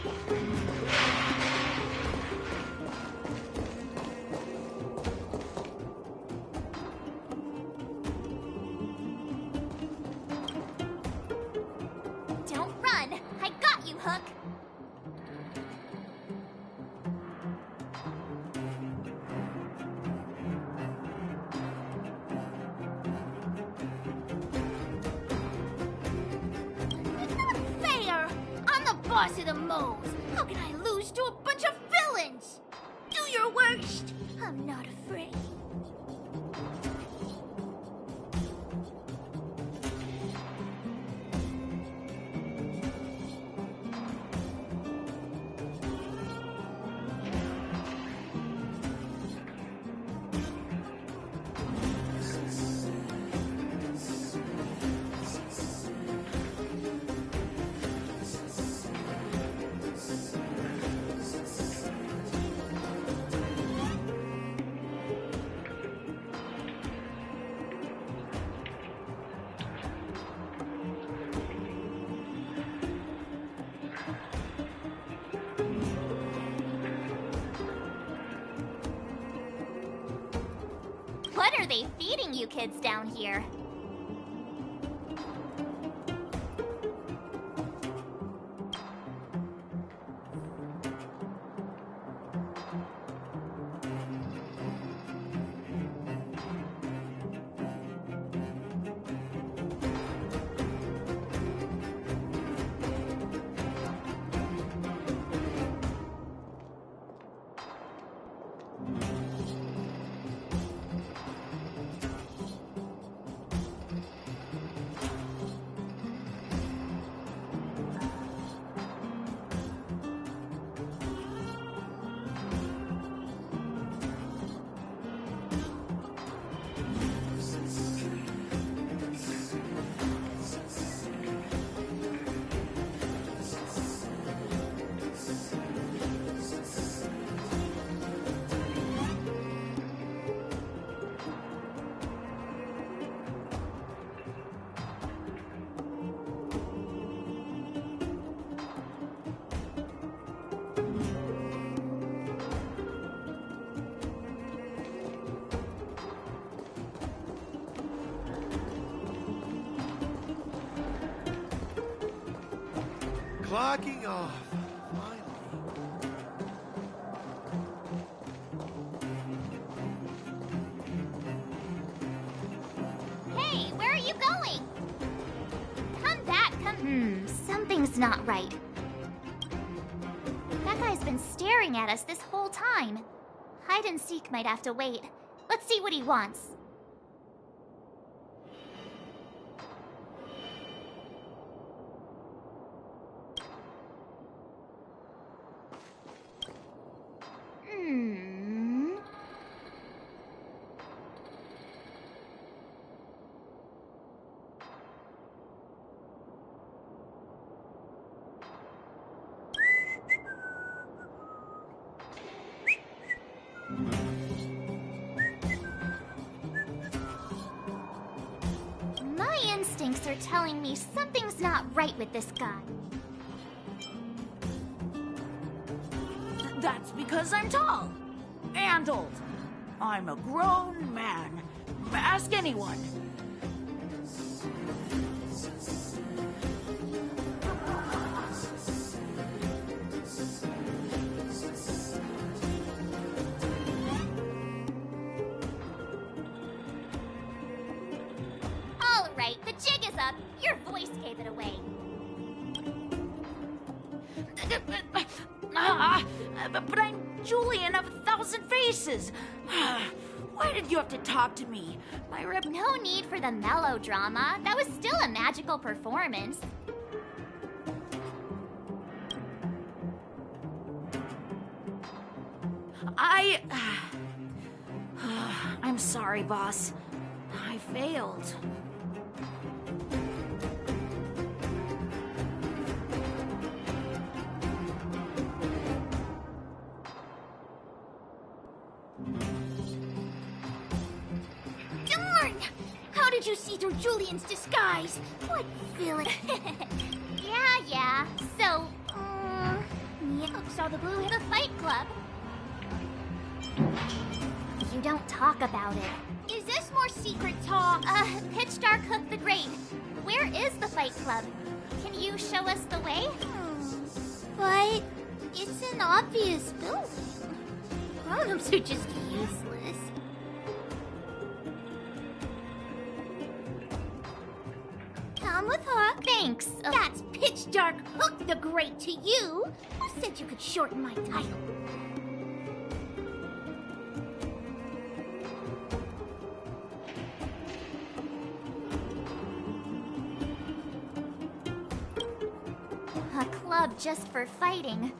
Don't run! I got you, Hook! Not fair! I'm the boss of the moles! How can I lose to a bunch of villains? Do your worst! I'm not afraid. What are they feeding you kids down here? Clocking off. Hey, where are you going? Come back, come... something's not right. That guy's been staring at us this whole time. Hide and seek might have to wait. Let's see what he wants. My instincts are telling me something's not right with this guy. That's because I'm tall. And old. I'm a grown man. Ask anyone. All right, the jig is up. Your voice gave it away. But I'm Julian of 1,000 Faces. Why did you have to talk to me? No need for the melodrama. That was still a magical performance. I'm sorry, boss. I failed. Darn! How did you see through Julian's disguise? What villain? Yeah. So, Saw the blue the Fight Club. You don't talk about it. Is this more secret talk? Pitch Dark Hook the Great. Where is the Fight Club? Can you show us the way? But it's an obvious building. Grown-ups are just useless. Come with Hook. Thanks. That's Pitch Dark Hook the Great to you. Who said you could shorten my title? A club just for fighting.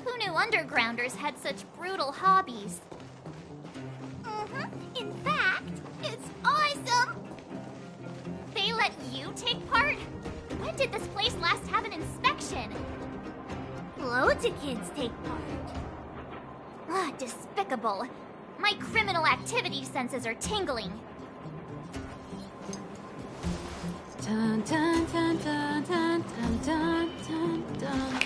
Who knew undergrounders had such brutal hobbies? In fact, it's awesome! They let you take part? When did this place last have an inspection? Loads of kids take part. Despicable. My criminal activity senses are tingling. Dun dun dun dun dun dun dun dun dun.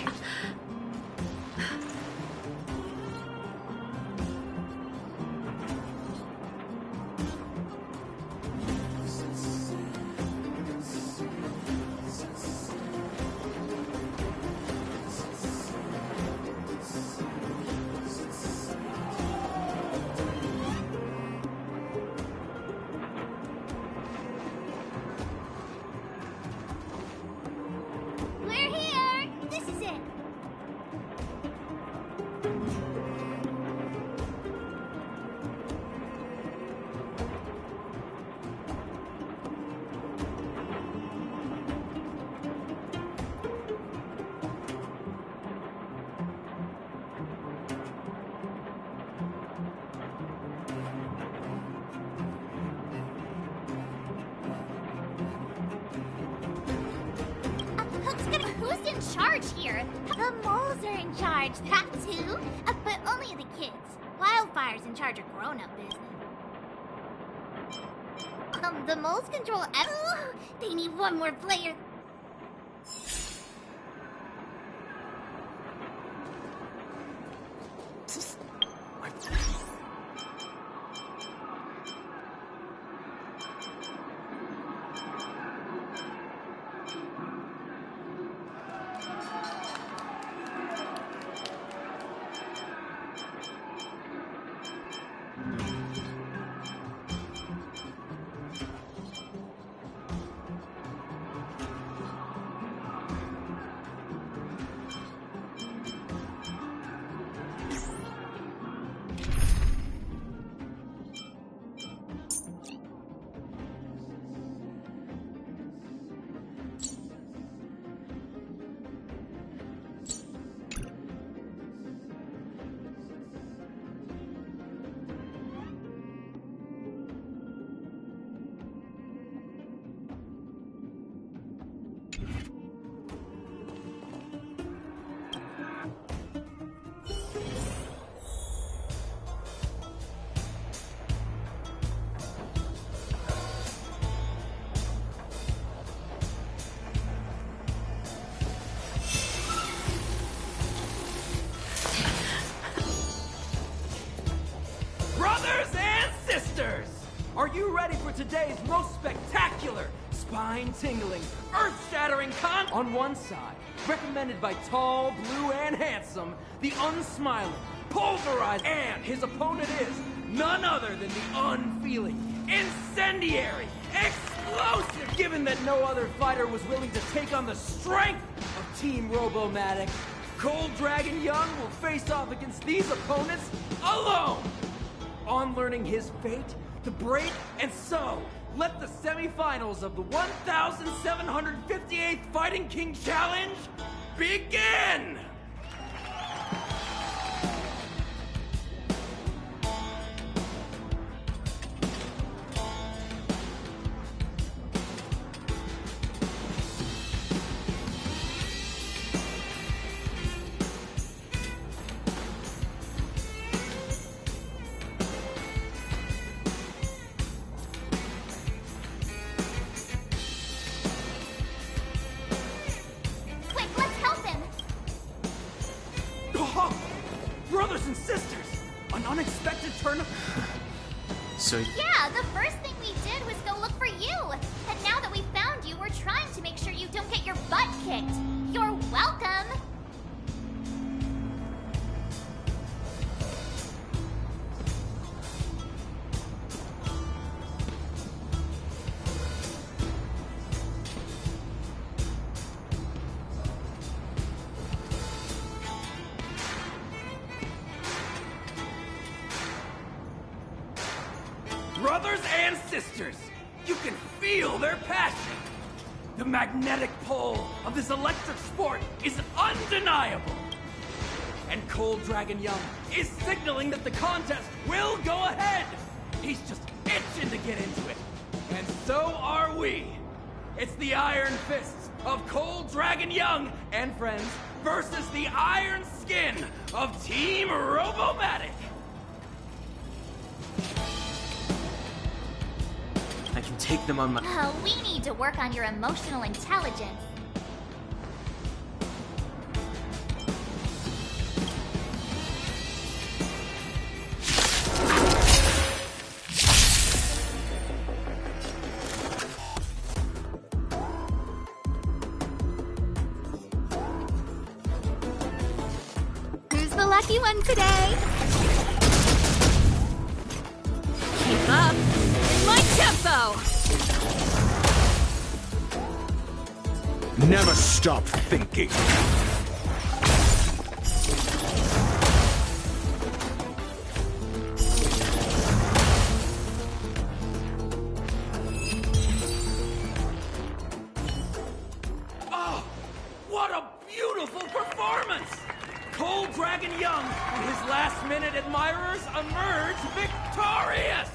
We're here! This is it! Who's in charge here? The moles are in charge, that too. But only the kids. Wildfire's in charge of grown-up business. The moles control they need one more player. Brothers and sisters! Are you ready for today's most spectacular, spine-tingling, earth-shattering On one side, recommended by tall, blue, and handsome, the unsmiling, pulverized, and his opponent is none other than the unfeeling, incendiary, explosive, given that no other fighter was willing to take on the strength of Team Robomatic. Cold Dragon Young will face off against these opponents alone. On learning his fate, the break, and so, let the semifinals of the 1758th Fighting King Challenge begin! So... Yeah, the first thing we did was go look for you. And now that we found you, we're trying to make sure you don't get your butt kicked. You're welcome. Brothers and sisters, you can feel their passion. The magnetic pull of this electric sport is undeniable. And Cold Dragon Young is signaling that the contest will go ahead. He's just itching to get into it. And so are we. It's the Iron Fists of Cold Dragon Young and friends versus the Iron Skin of Team Robomatic. I can take them on my... Oh, we need to work on your emotional intelligence. Who's the lucky one today? Keep up my tempo! Never stop thinking. Oh, what a beautiful performance! Cold Dragon Young and his last-minute admirers emerge victorious!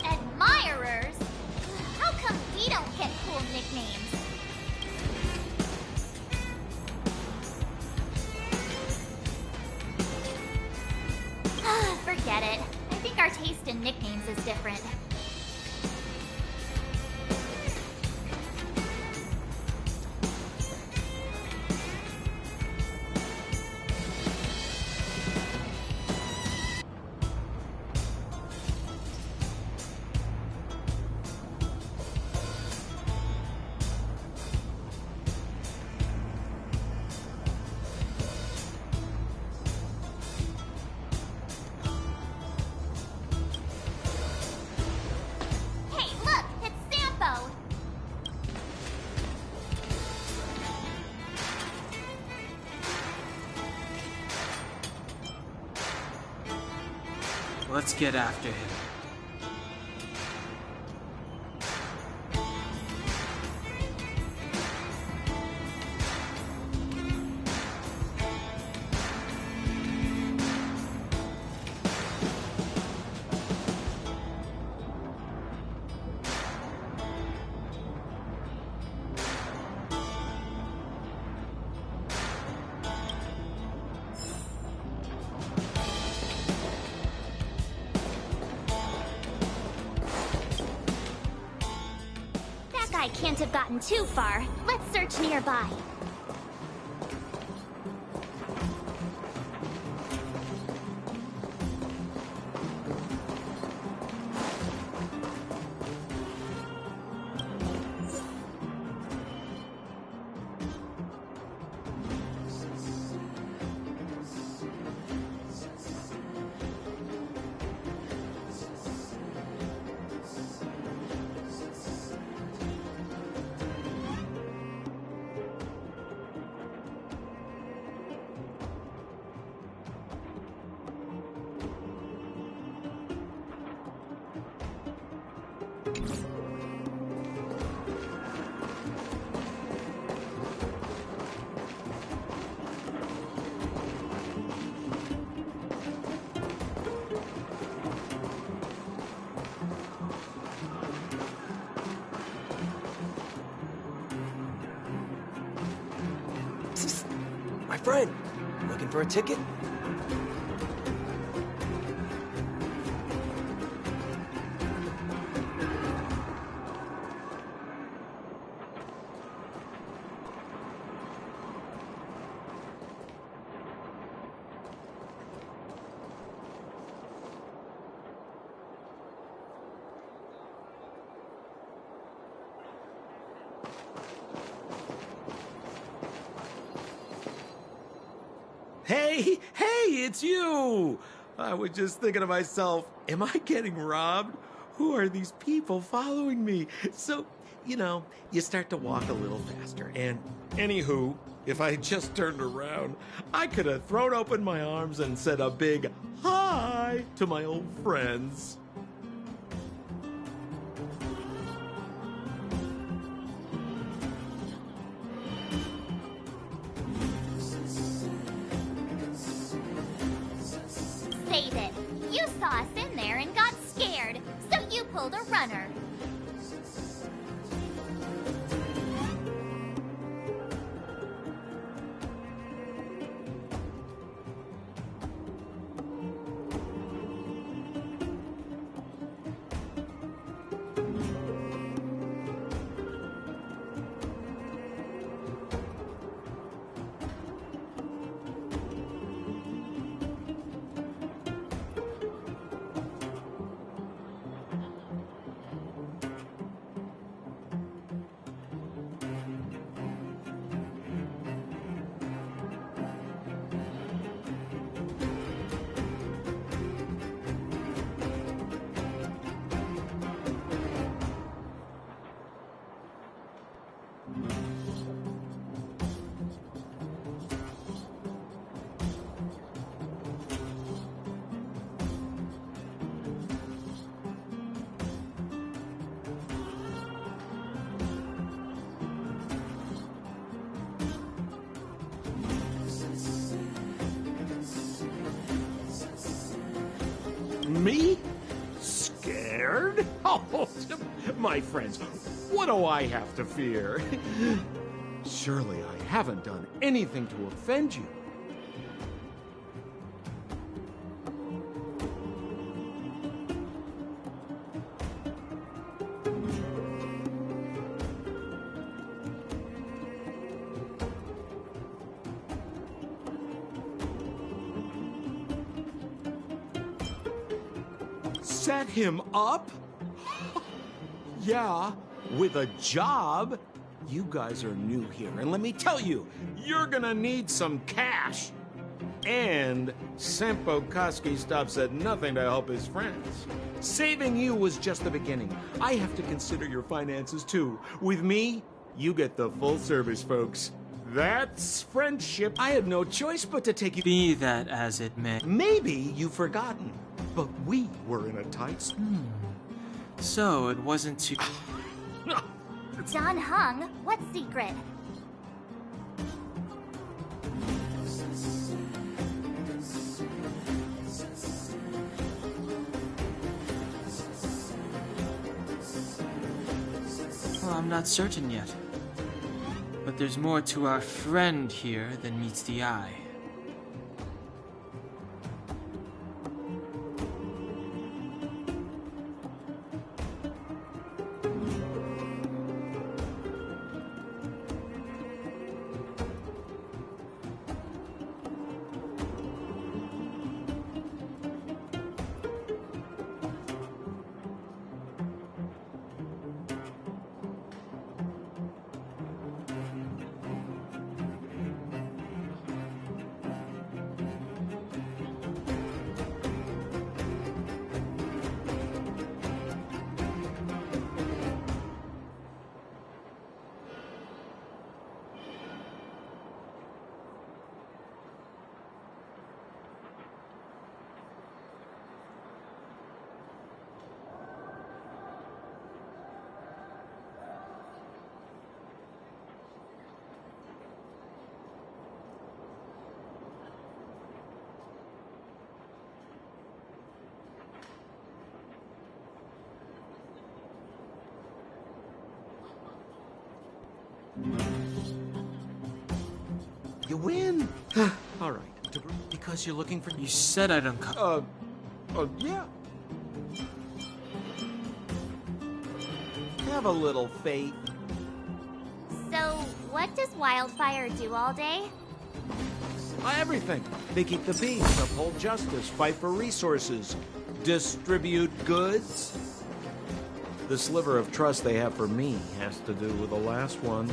Admirers? How come we don't get cool nicknames? Forget it. I think our taste in nicknames is different. Hey, look! It's Sampo! Let's get after him. That guy can't have gotten too far. Let's search nearby. My friend, looking for a ticket? Hey, it's you! I was just thinking to myself, am I getting robbed? Who are these people following me? So, you start to walk a little faster. And anywho, if I had just turned around, I could have thrown open my arms and said a big hi to my old friends. Save it. You saw us in there and got scared, so you pulled a runner. Me? Scared? Oh, my friends, what do I have to fear? Surely I haven't done anything to offend you. Set him up? Yeah, with a job. You guys are new here, and let me tell you, you're gonna need some cash. And Sempo Koski stops at nothing to help his friends. Saving you was just the beginning. I have to consider your finances too. With me, you get the full service, folks. That's friendship. I had no choice but to take you. Be that as it may. Maybe you've forgotten, but we were in a tight So it wasn't too... John Hung, what secret? Well, I'm not certain yet. But there's more to our friend here than meets the eye. You win. All right. Because you're looking for... You said I'd uncover... yeah. Have a little faith. So, what does Wildfire do all day? Everything. They keep the peace, uphold justice, fight for resources, distribute goods. The sliver of trust they have for me has to do with the last one.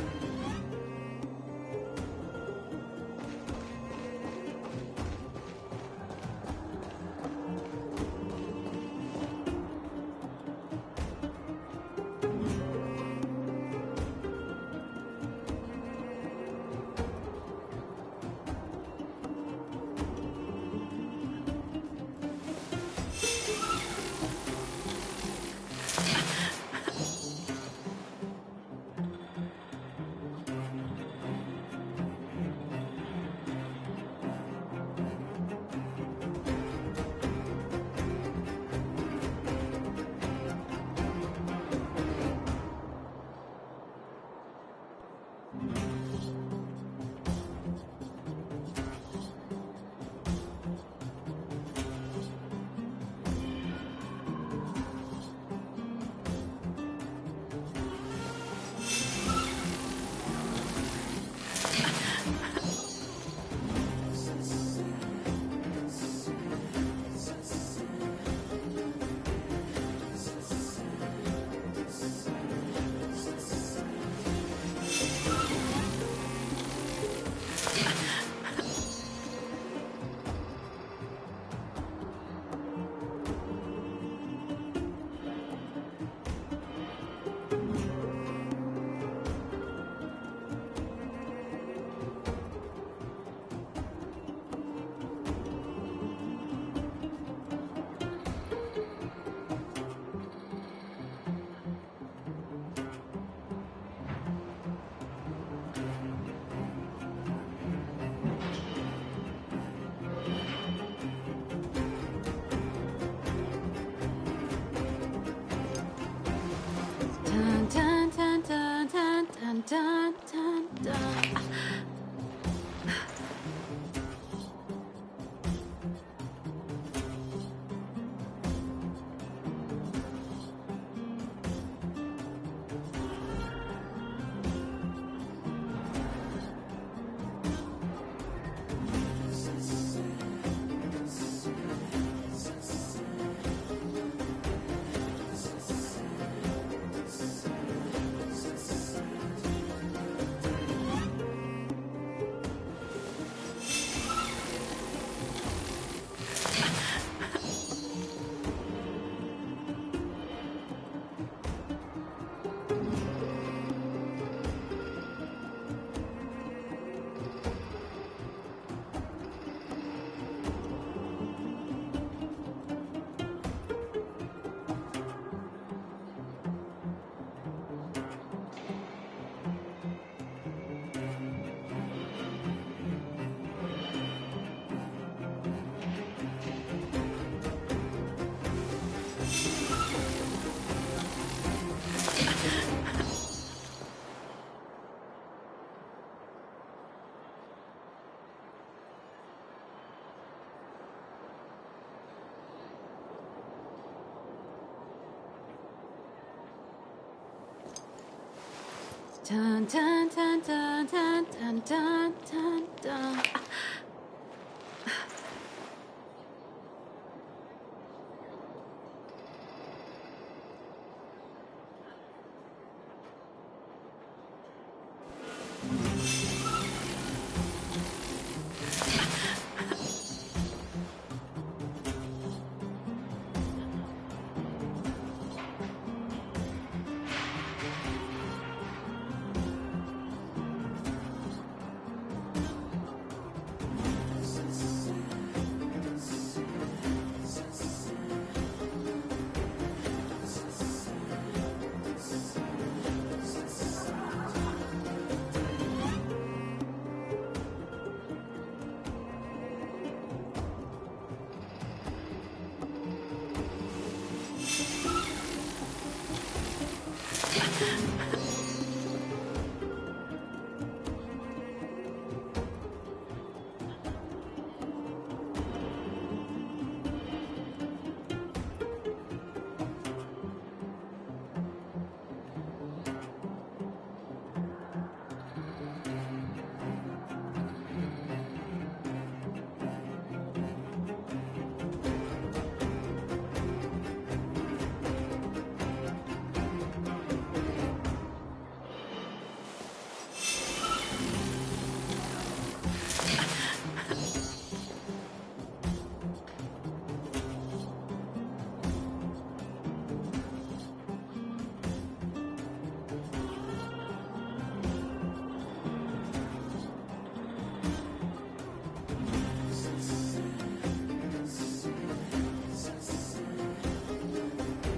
Dun, dun, dun. Dun dun dun dun dun dun dun dun dun.